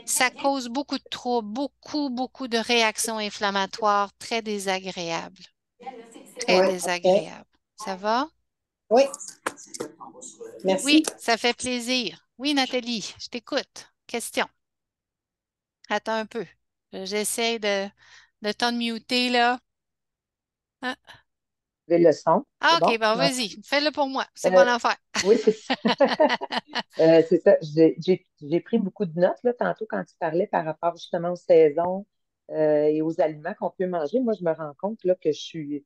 ça cause beaucoup de troubles, beaucoup, beaucoup de réactions inflammatoires très désagréables. Très Ouais. OK. désagréables. Ça va? Oui. Merci. Oui, ça fait plaisir. Oui, Nathalie, je t'écoute. Question. Attends un peu. J'essaie de t'unmuter là. Ah, Le son. ah, C'est OK, bon? bon, vas-y. Fais-le pour moi. C'est mon Euh, affaire. oui, c'est ça. C'est ça. J'ai pris beaucoup de notes là, tantôt quand tu parlais par rapport justement aux saisons et aux aliments qu'on peut manger. Moi, je me rends compte là, que je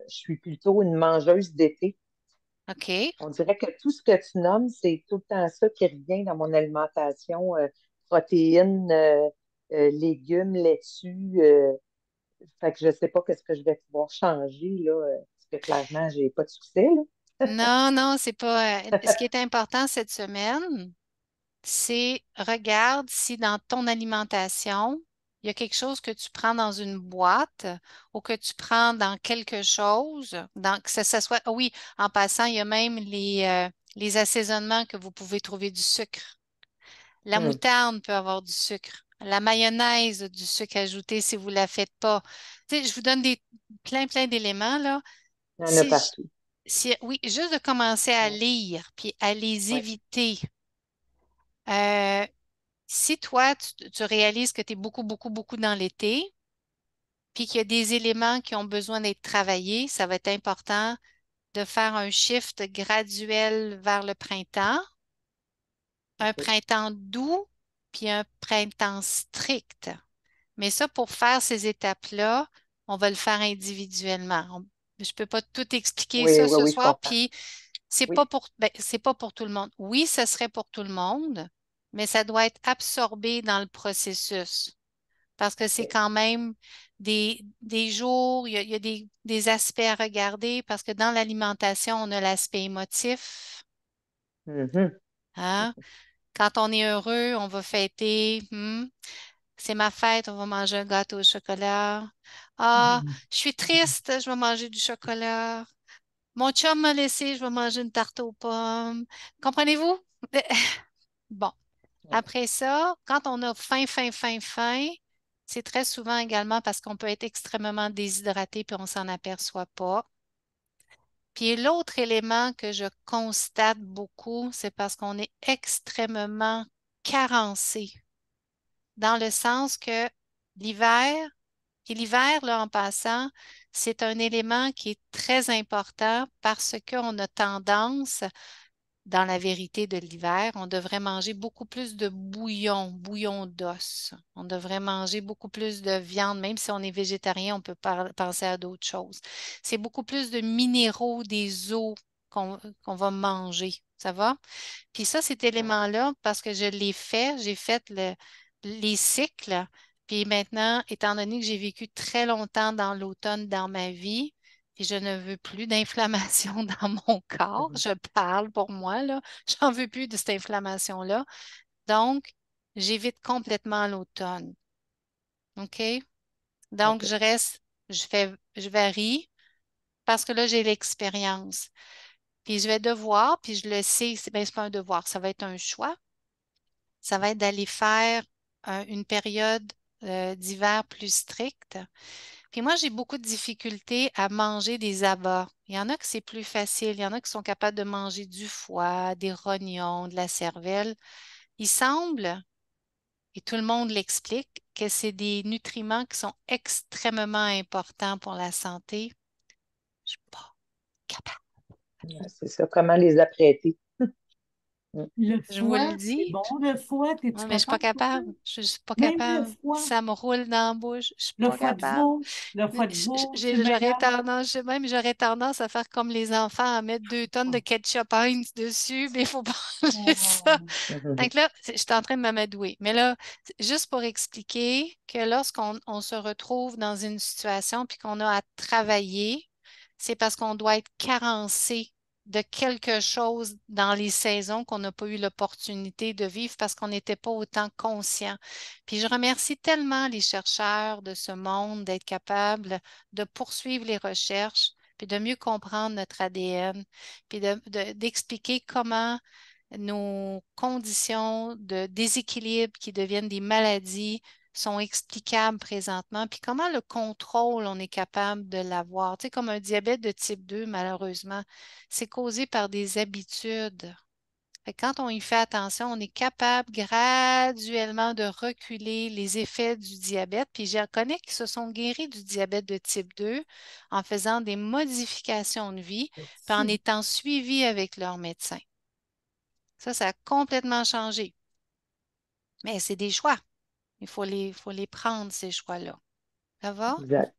suis plutôt une mangeuse d'été. OK. On dirait que tout ce que tu nommes, c'est tout le temps ça qui revient dans mon alimentation. Protéines, légumes, laitue. Fait que je ne sais pas qu'est-ce que je vais pouvoir changer là, parce que clairement, j'ai pas de succès là. Non, non, c'est pas. Ce qui est important cette semaine, c'est regarde si dans ton alimentation, il y a quelque chose que tu prends dans une boîte ou que tu prends dans quelque chose, que ça soit. Ah oui, en passant, il y a même les assaisonnements que vous pouvez trouver du sucre. La Hmm. moutarde peut avoir du sucre. La mayonnaise a du sucre ajouté si vous ne la faites pas. Tu sais, je vous donne plein d'éléments, là. Il y en a Si, partout. oui, juste de commencer à Ouais. lire puis à les Ouais. éviter. Euh, Si toi, tu réalises que tu es beaucoup dans l'été, puis qu'il y a des éléments qui ont besoin d'être travaillés, ça va être important de faire un shift graduel vers le printemps, un OK. printemps doux, puis un printemps strict. Mais ça, pour faire ces étapes-là, on va le faire individuellement. Je ne peux pas tout expliquer Oui, ça oui, ce oui, je soir, comprends. puis Oui. c'est pas pour tout le monde. Oui, ça serait pour tout le monde, mais ça doit être absorbé dans le processus. Parce que c'est OK. quand même des jours, il y a des aspects à regarder, parce que dans l'alimentation, on a l'aspect émotif. Mhm. Hein? Quand on est heureux, on va fêter. C'est ma fête, on va manger un gâteau au chocolat. Ah, je suis triste, je vais manger du chocolat. Mon chum m'a laissé, je vais manger une tarte aux pommes. Comprenez-vous? Bon. Ouais. Après ça, quand on a faim, c'est très souvent également parce qu'on peut être extrêmement déshydraté puis on s'en aperçoit pas. Puis l'autre élément que je constate beaucoup, c'est parce qu'on est extrêmement carencé, dans le sens que l'hiver, puis l'hiver, là, en passant, c'est un élément qui est très important parce qu'on a tendance dans la vérité de l'hiver, on devrait manger beaucoup plus de bouillon d'os. On devrait manger beaucoup plus de viande, même si on est végétarien, on peut penser à d'autres choses. C'est beaucoup plus de minéraux des os qu'on va manger. Ça va? Puis ça, cet Ouais. élément-là, parce que je l'ai fait, j'ai fait les cycles. Puis maintenant, étant donné que j'ai vécu très longtemps dans l'automne dans ma vie, puis je ne veux plus d'inflammation dans mon corps. Mhm. Je parle pour moi, là. J'en veux plus de cette inflammation-là. Donc, j'évite complètement l'automne. OK? Donc, OK. je varie parce que là, j'ai l'expérience. Puis je vais devoir, puis je le sais, c'est pas un devoir, ça va être un choix. Ça va être d'aller faire une période d'hiver plus stricte. Puis moi, j'ai beaucoup de difficultés à manger des abats. Il y en a que c'est plus facile. Il y en a qui sont capables de manger du foie, des rognons, de la cervelle. Il semble, et tout le monde l'explique, que c'est des nutriments qui sont extrêmement importants pour la santé. Je ne suis pas capable. Ouais, c'est ça. Comment les apprêter? Mm. Le Je vous le foie, c'est dis. bon, le foie, es-tu Oui, mais je suis pas capable, toi? capable. Je suis pas Même le capable. foie, Ça me roule dans la bouche. Je suis le pas foie de capable. veau, le foie de veau, c'est J'aurais meilleur. tendance, j'aurais tendance à faire comme les enfants, à mettre 2 tonnes de ketchup Heinz dessus, mais il faut pas enlever ça. Oh, Mhm. Donc là, je suis en train de m'amadouer. Mais là, juste pour expliquer que lorsqu'on se retrouve dans une situation puis qu'on a à travailler, c'est parce qu'on doit être carencé de quelque chose dans les saisons qu'on n'a pas eu l'opportunité de vivre parce qu'on n'était pas autant conscient. Puis je remercie tellement les chercheurs de ce monde d'être capables de poursuivre les recherches, puis de mieux comprendre notre ADN, puis d'expliquer comment nos conditions de déséquilibre qui deviennent des maladies sont explicables présentement, puis comment le contrôle, on est capable de l'avoir. Tu sais, comme un diabète de type 2, malheureusement, c'est causé par des habitudes. Fait que quand on y fait attention, on est capable graduellement de reculer les effets du diabète. Puis j'en connais qui se sont guéris du diabète de type 2 en faisant des modifications de vie, puis en aussi. étant suivis avec leur médecin. Ça a complètement changé. Mais c'est des choix. Faut les prendre, ces choix-là. Ça va? Exact.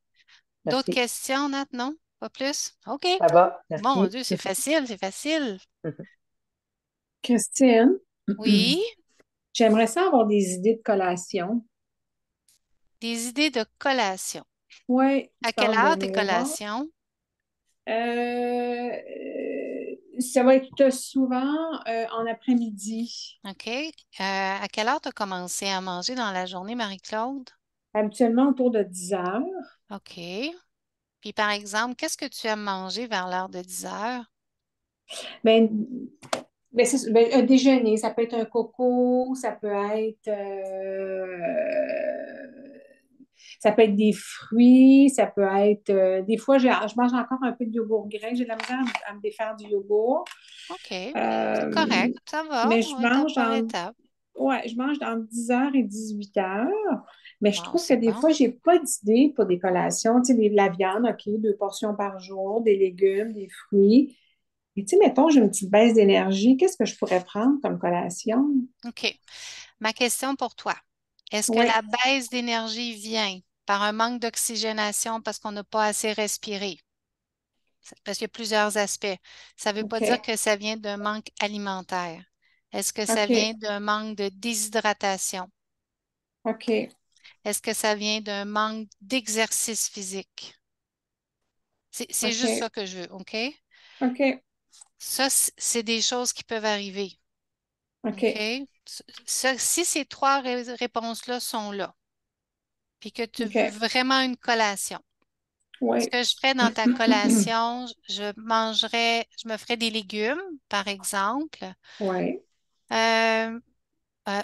D'autres Merci. questions, Nat? Non? Pas plus? OK. Ça va. Mon Merci. Dieu, c'est facile, c'est facile. Christine, Oui. j'aimerais ça avoir des idées de collation. Des idées de collation. Oui, À tu quelle parles de heure tes noix. collations? Ça va être souvent en après-midi. OK. À quelle heure tu as commencé à manger dans la journée, Marie-Claude? Habituellement autour de 10 heures. OK. Puis, par exemple, qu'est-ce que tu aimes manger vers l'heure de 10 heures? Ben, Ben, ben, un déjeuner, ça peut être un coco, ça peut être des fruits, ça peut être des fois je mange encore un peu de yogourt grec, j'ai de la misère à me défaire du yogourt. OK, c'est Euh, correct, ça va, mais on va étape par étape. ouais, je mange dans 10 heures et 18 heures. Mais je Wow, trouve que c'est des bon. fois, j'ai pas d'idée pour des collations. Tu sais, la viande, OK, 2 portions par jour, des légumes, des fruits. Et tu sais, mettons, j'ai une petite baisse d'énergie. Qu'est-ce que je pourrais prendre comme collation? OK. Ma question pour toi, est-ce que Oui, la baisse d'énergie vient par un manque d'oxygénation parce qu'on n'a pas assez respiré? Parce qu'il y a plusieurs aspects. Ça ne veut pas dire OK, que ça vient d'un manque alimentaire. Est-ce que ça vient OK, d'un manque de déshydratation? OK, Est-ce que ça vient d'un manque d'exercice physique? C'est juste OK, ça que je veux, OK? OK, Ça, c'est des choses qui peuvent arriver, OK? OK, Si ces trois réponses-là sont là, puis que tu veux OK. vraiment une collation, ce Oui. que je ferais dans ta collation, je me ferais des légumes, par exemple. Oui, Euh,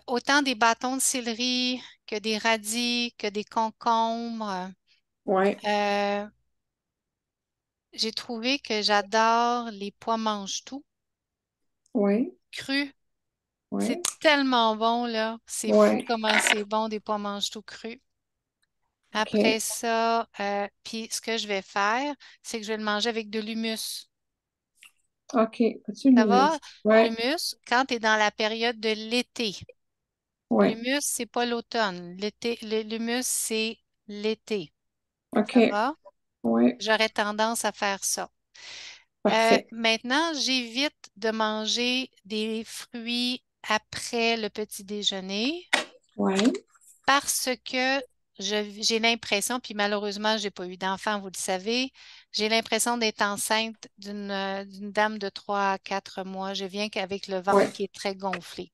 autant des bâtons de céleri que des radis, que des concombres. oui, Euh, j'ai trouvé que j'adore les pois mange-tout oui, crus. C'est oui, tellement bon, là. C'est fou oui. comment c'est bon des pois mange-tout crus. Après OK, ça, puis ce que je vais faire, c'est que je vais le manger avec de l'humus. OK. As-tu Ça l'humus? va? Oui, L'humus, quand tu es dans la période de l'été. oui. L'humus, c'est pas l'automne. L'humus, c'est l'été. Ça OK, va? oui. J'aurais tendance à faire ça. Parfait. Maintenant, j'évite de manger des fruits après le petit déjeuner Oui, parce que j'ai l'impression, puis malheureusement, je n'ai pas eu d'enfant, vous le savez, j'ai l'impression d'être enceinte d'une dame de 3 à 4 mois. Je viens qu'avec le oui, ventre qui est très gonflé.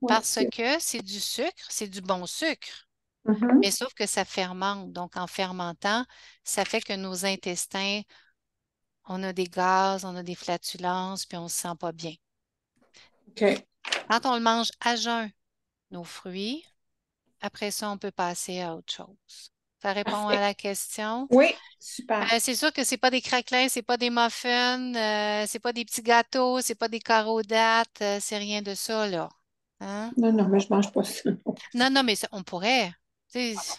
oui. Parce que c'est du sucre, c'est du bon sucre, Mhm. mais sauf que ça fermente. Donc, en fermentant, ça fait que nos intestins, on a des gaz, on a des flatulences, puis on ne se sent pas bien. OK. Quand on le mange à jeun, nos fruits, après ça, on peut passer à autre chose. Ça répond à Parfait. la question. Oui, super. C'est sûr que c'est pas des craquelins, c'est pas des muffins, c'est pas des petits gâteaux, c'est pas des carreaux dattes, c'est rien de ça, là. Hein? Non, non, mais je mange pas ça. Non, non, mais on pourrait. Tu sais,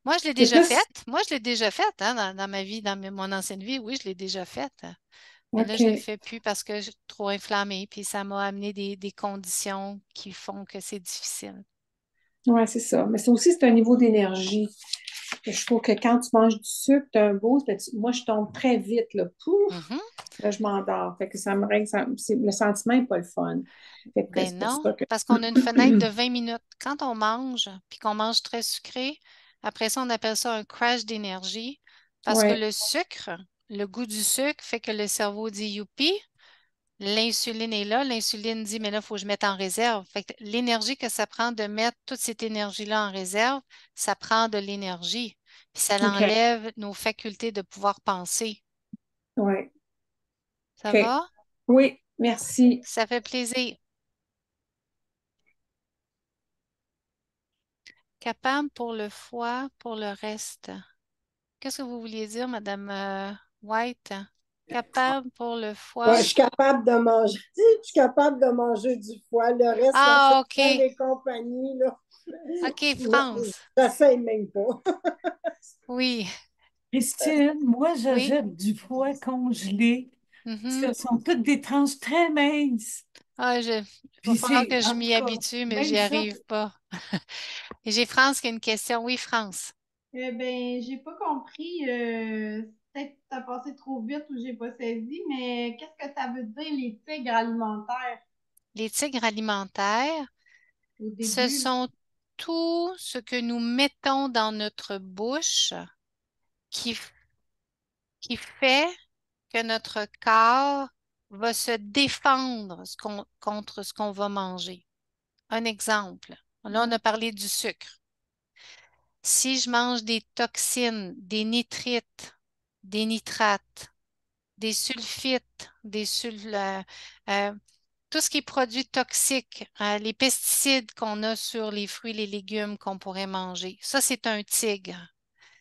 moi, je l'ai C'est déjà plus. faite. Moi, je l'ai déjà faite hein, dans ma vie, mon ancienne vie. Oui, je l'ai déjà faite. Mais là, je ne le OK. fais plus parce que je suis trop inflammée. Puis ça m'a amené des conditions qui font que c'est difficile. Oui, c'est ça. Mais c'est aussi, c'est un niveau d'énergie. Je trouve que quand tu manges du sucre, tu as un boost. Ben, moi, je tombe très vite, là. Pouf! Mhm. Là, je m'endors. Fait que ça me règle. Le sentiment n'est pas le fun. Fait que Ben c'est pour non, ça que. parce qu'on a une fenêtre de 20 minutes. Quand on mange, puis qu'on mange très sucré, après ça, on appelle ça un crash d'énergie parce que Oui, le sucre, le goût du sucre fait que le cerveau dit youpi, l'insuline est là, l'insuline dit mais là, il faut que je mette en réserve. Fait que l'énergie que ça prend de mettre toute cette énergie-là en réserve, ça prend de l'énergie. Puis ça OK. enlève nos facultés de pouvoir penser. Oui, Ça OK. va? Oui, merci. Ça fait plaisir. Capable pour le foie, pour le reste. Qu'est-ce que vous vouliez dire, Madame White? Capable pour le Ouais, je foie. suis capable de manger. Je suis capable de manger du foie. Le reste, la Ah, chapelle OK. et compagnie, là, OK, France. j'essaye même pas. Oui, Christine, moi, oui. j'achète du foie congelé. Mhm. Ce sont toutes des tranches très minces. Ah, il va Puis falloir c'est, que je en tout m'y cas, habitue, mais même j'y ça, arrive pas. Et j'ai France qui a une question. Oui, France. Ben, j'ai pas compris. Peut-être que t'as passé trop vite ou j'ai pas saisi, mais qu'est-ce que ça veut dire les tigres alimentaires Les tigres alimentaires, au ce début? sont tout ce que nous mettons dans notre bouche qui, qui fait que notre corps va se défendre contre ce qu'on va manger. Un exemple. Là, on Ouais. a parlé du sucre. Si je mange des toxines, des nitrites, des nitrates, des sulfites, tout ce qui est produits toxiques, les pesticides qu'on a sur les fruits et les légumes qu'on pourrait manger, ça, c'est un tigre.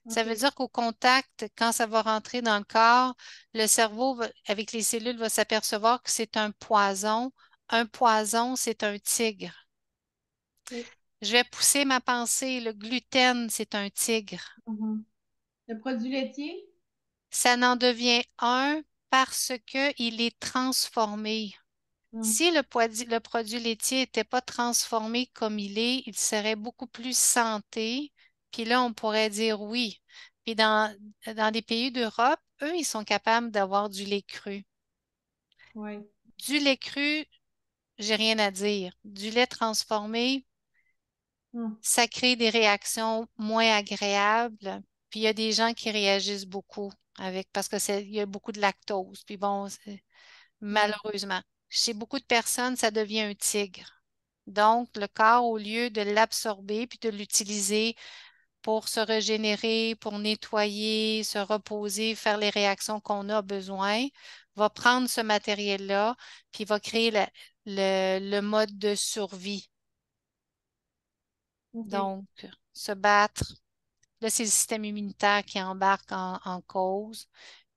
Ça veut OK. dire qu'au contact, quand ça va rentrer dans le corps, le cerveau, avec les cellules, va s'apercevoir que c'est un poison. Un poison, c'est un tigre. OK. Je vais pousser ma pensée. Le gluten, c'est un tigre. Mhm. Le produit laitier? Ça n'en devient un parce qu'il est transformé. Mm. Si le produit laitier n'était pas transformé comme il serait beaucoup plus santé. Puis là, on pourrait dire oui. Puis dans des pays d'Europe, eux, ils sont capables d'avoir du lait cru. Ouais. Du lait cru, j'ai rien à dire. Du lait transformé, Mm. ça crée des réactions moins agréables. Puis il y a des gens qui réagissent beaucoup avec parce que il y a beaucoup de lactose. Puis bon, Ouais. malheureusement, chez beaucoup de personnes, ça devient un tigre. Donc, le corps, au lieu de l'absorber puis de l'utiliser pour se régénérer, pour nettoyer, se reposer, faire les réactions qu'on a besoin, va prendre ce matériel-là, puis va créer le mode de survie. OK. Donc, se battre. Là, c'est le système immunitaire qui embarque en cause.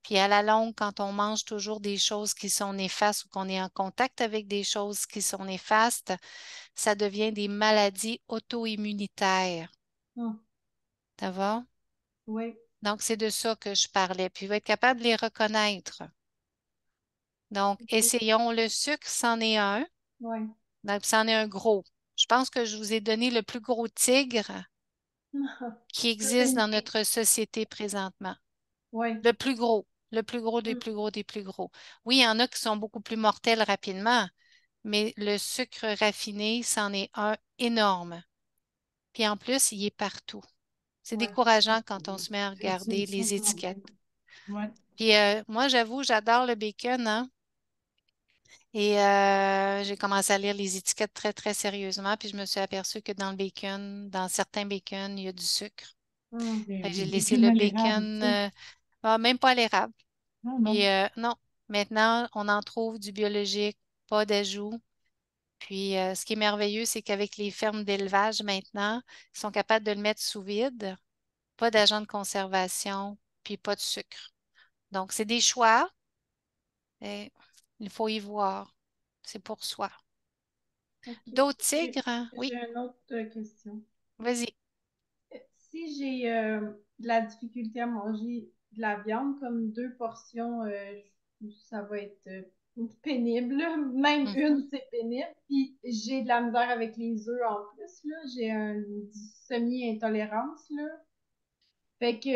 Puis à la longue, quand on mange toujours des choses qui sont néfastes ou qu'on est en contact avec des choses qui sont néfastes, ça devient des maladies auto-immunitaires. Mm. Ça va? Oui. Donc, c'est de ça que je parlais. Puis, il va être capable de les reconnaître. Donc, OK. essayons. Le sucre, c'en est un. Ouais. Donc, c'en est un gros. Je pense que je vous ai donné le plus gros tigre qui existe dans Magnifique. notre société présentement. Ouais. Le plus gros des Mm. plus gros des plus gros. Oui, il y en a qui sont beaucoup plus mortels rapidement, mais le sucre raffiné, c'en est un énorme. Puis en plus, il est partout. C'est Ouais. décourageant quand on se met à C'est regarder ça les qu'on étiquettes. dit. Ouais. Puis moi, j'avoue, j'adore le bacon, hein? Et j'ai commencé à lire les étiquettes très, très sérieusement. Puis je me suis aperçue que dans le bacon, dans certains bacon, il y a du sucre. Mm. Ben Fait que oui, j'ai des laissé le cumulés érables, bacon, tu sais. même pas à l'érable. Non, Puis non. non, maintenant, on en trouve du biologique, pas d'ajout. Puis ce qui est merveilleux, c'est qu'avec les fermes d'élevage maintenant, ils sont capables de le mettre sous vide, pas d'agent de conservation, puis pas de sucre. Donc, c'est des choix. Et il faut y voir. C'est pour soi. OK. D'autres J'ai tigres? Hein? Oui, j'ai une autre question. vas-y. Si j'ai de la difficulté à manger de la viande, comme 2 portions, ça va être pénible, là. Même Mhm. une, c'est pénible. Puis j'ai de la misère avec les œufs en plus, là. J'ai un semi-intolérance, là. Fait que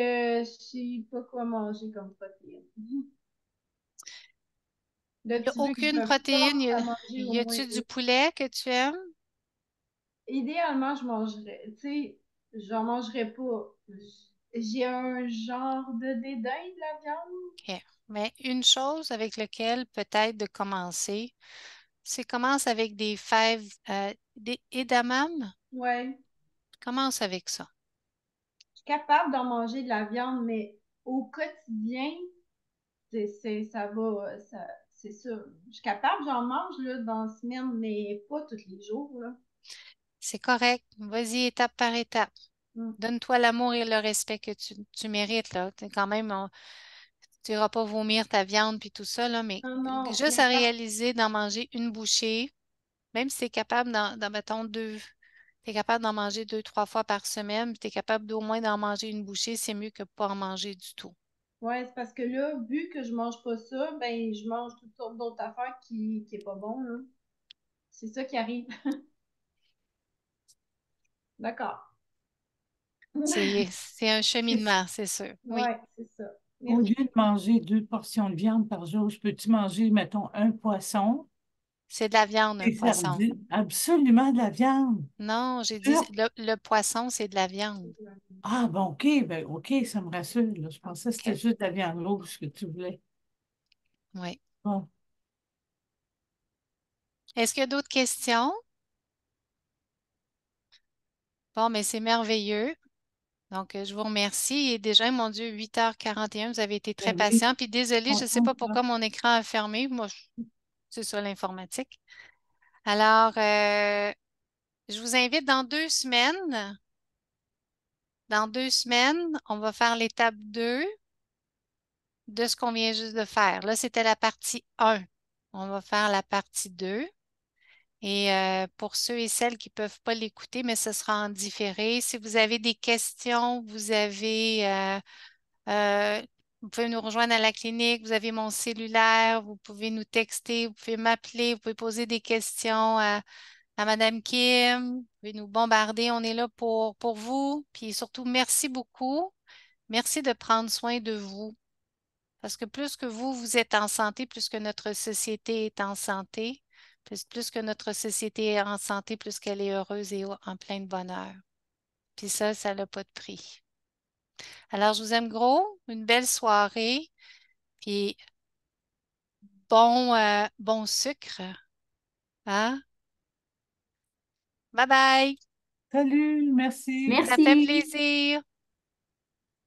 je sais pas quoi manger comme protéine. Là, Il n'y a tu veux que je aucune me protéine. force à manger au Y moins a-tu du une. poulet que tu aimes? Idéalement, je mangerais, tu sais, j'en mangerais pas. J'ai un genre de dédain de la viande. OK. Mais une chose avec laquelle peut-être de commencer, c'est commence avec des fèves, des edamame. Ouais. Commence avec ça. Je suis capable d'en manger de la viande, mais au quotidien, ça va, c'est ça. Je suis capable, j'en mange là, dans la semaine, mais pas tous les jours, là. C'est correct. Vas-y étape par étape. Mm. Donne-toi l'amour et le respect que tu mérites, là. T'es quand même, tu n'iras pas vomir ta viande puis tout ça, là, mais Non, non, juste mais à réaliser d'en manger une bouchée, même si tu es capable mettons, tu es capable d'en manger 2, 3 fois par semaine, puis tu es capable d'au moins d'en manger une bouchée, c'est mieux que pas en manger du tout. ouais, c'est parce que là, vu que je mange pas ça, ben je mange toutes sortes d'autres affaires qui est pas bon, là. C'est ça qui arrive. D'accord. C'est un C'est- cheminement, c'est sûr. Oui, Ouais, c'est ça. Au Merci. lieu de manger 2 portions de viande par jour, je peux-tu manger, mettons, un poisson, c'est de la viande, un des poisson. sardines, absolument de la viande. Non, j'ai dit Sûr? le poisson, c'est de la viande. Ah, bon, OK, ça me rassure, là. Je pensais que c'était OK. juste de la viande rouge que tu voulais. Oui. Bon, Est-ce qu'il y a d'autres questions? Bon, mais c'est merveilleux. Donc, je vous remercie. Et déjà, mon Dieu, 8h41, vous avez été très ben oui, patient. Puis désolée, je ne sais pas contente, là. pourquoi mon écran a fermé. Moi, c'est ça l'informatique. Alors, je vous invite dans 2 semaines. Dans 2 semaines, on va faire l'étape 2 de ce qu'on vient juste de faire. Là, c'était la partie 1. On va faire la partie 2. Et pour ceux et celles qui ne peuvent pas l'écouter, mais ce sera en différé. Si vous avez des questions, vous pouvez nous rejoindre à la clinique, vous avez mon cellulaire, vous pouvez nous texter, vous pouvez m'appeler, vous pouvez poser des questions à Madame Kim, vous pouvez nous bombarder, on est là pour vous. Puis surtout, merci beaucoup. Merci de prendre soin de vous. Parce que plus que vous êtes en santé, plus que notre société est en santé. Plus que notre société est en santé, plus qu'elle est heureuse et en plein de bonheur. Puis ça n'a pas de prix. Alors, je vous aime gros, une belle soirée, puis bon sucre. Hein? Bye bye! Salut, merci. Ça fait Merci. plaisir.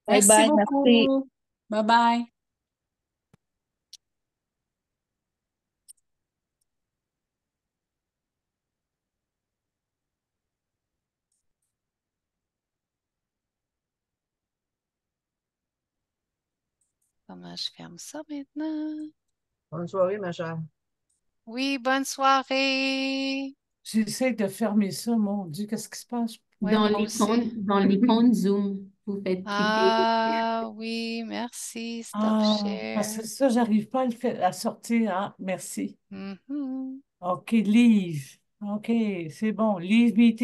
Bye Merci bye, merci. beaucoup. Bye bye. Comment je ferme ça maintenant? Bonne soirée, ma chère. Oui, bonne soirée. J'essaie de fermer ça, mon Dieu, qu'est-ce qui se passe? Oui, moi aussi. Dans l'icône Zoom, vous faites cliquer. Ah oui, merci. Stop Ah, parce share. que ça, j'arrive pas à sortir. Ah, merci. Mhm. OK, leave. OK, c'est bon. Leave meeting.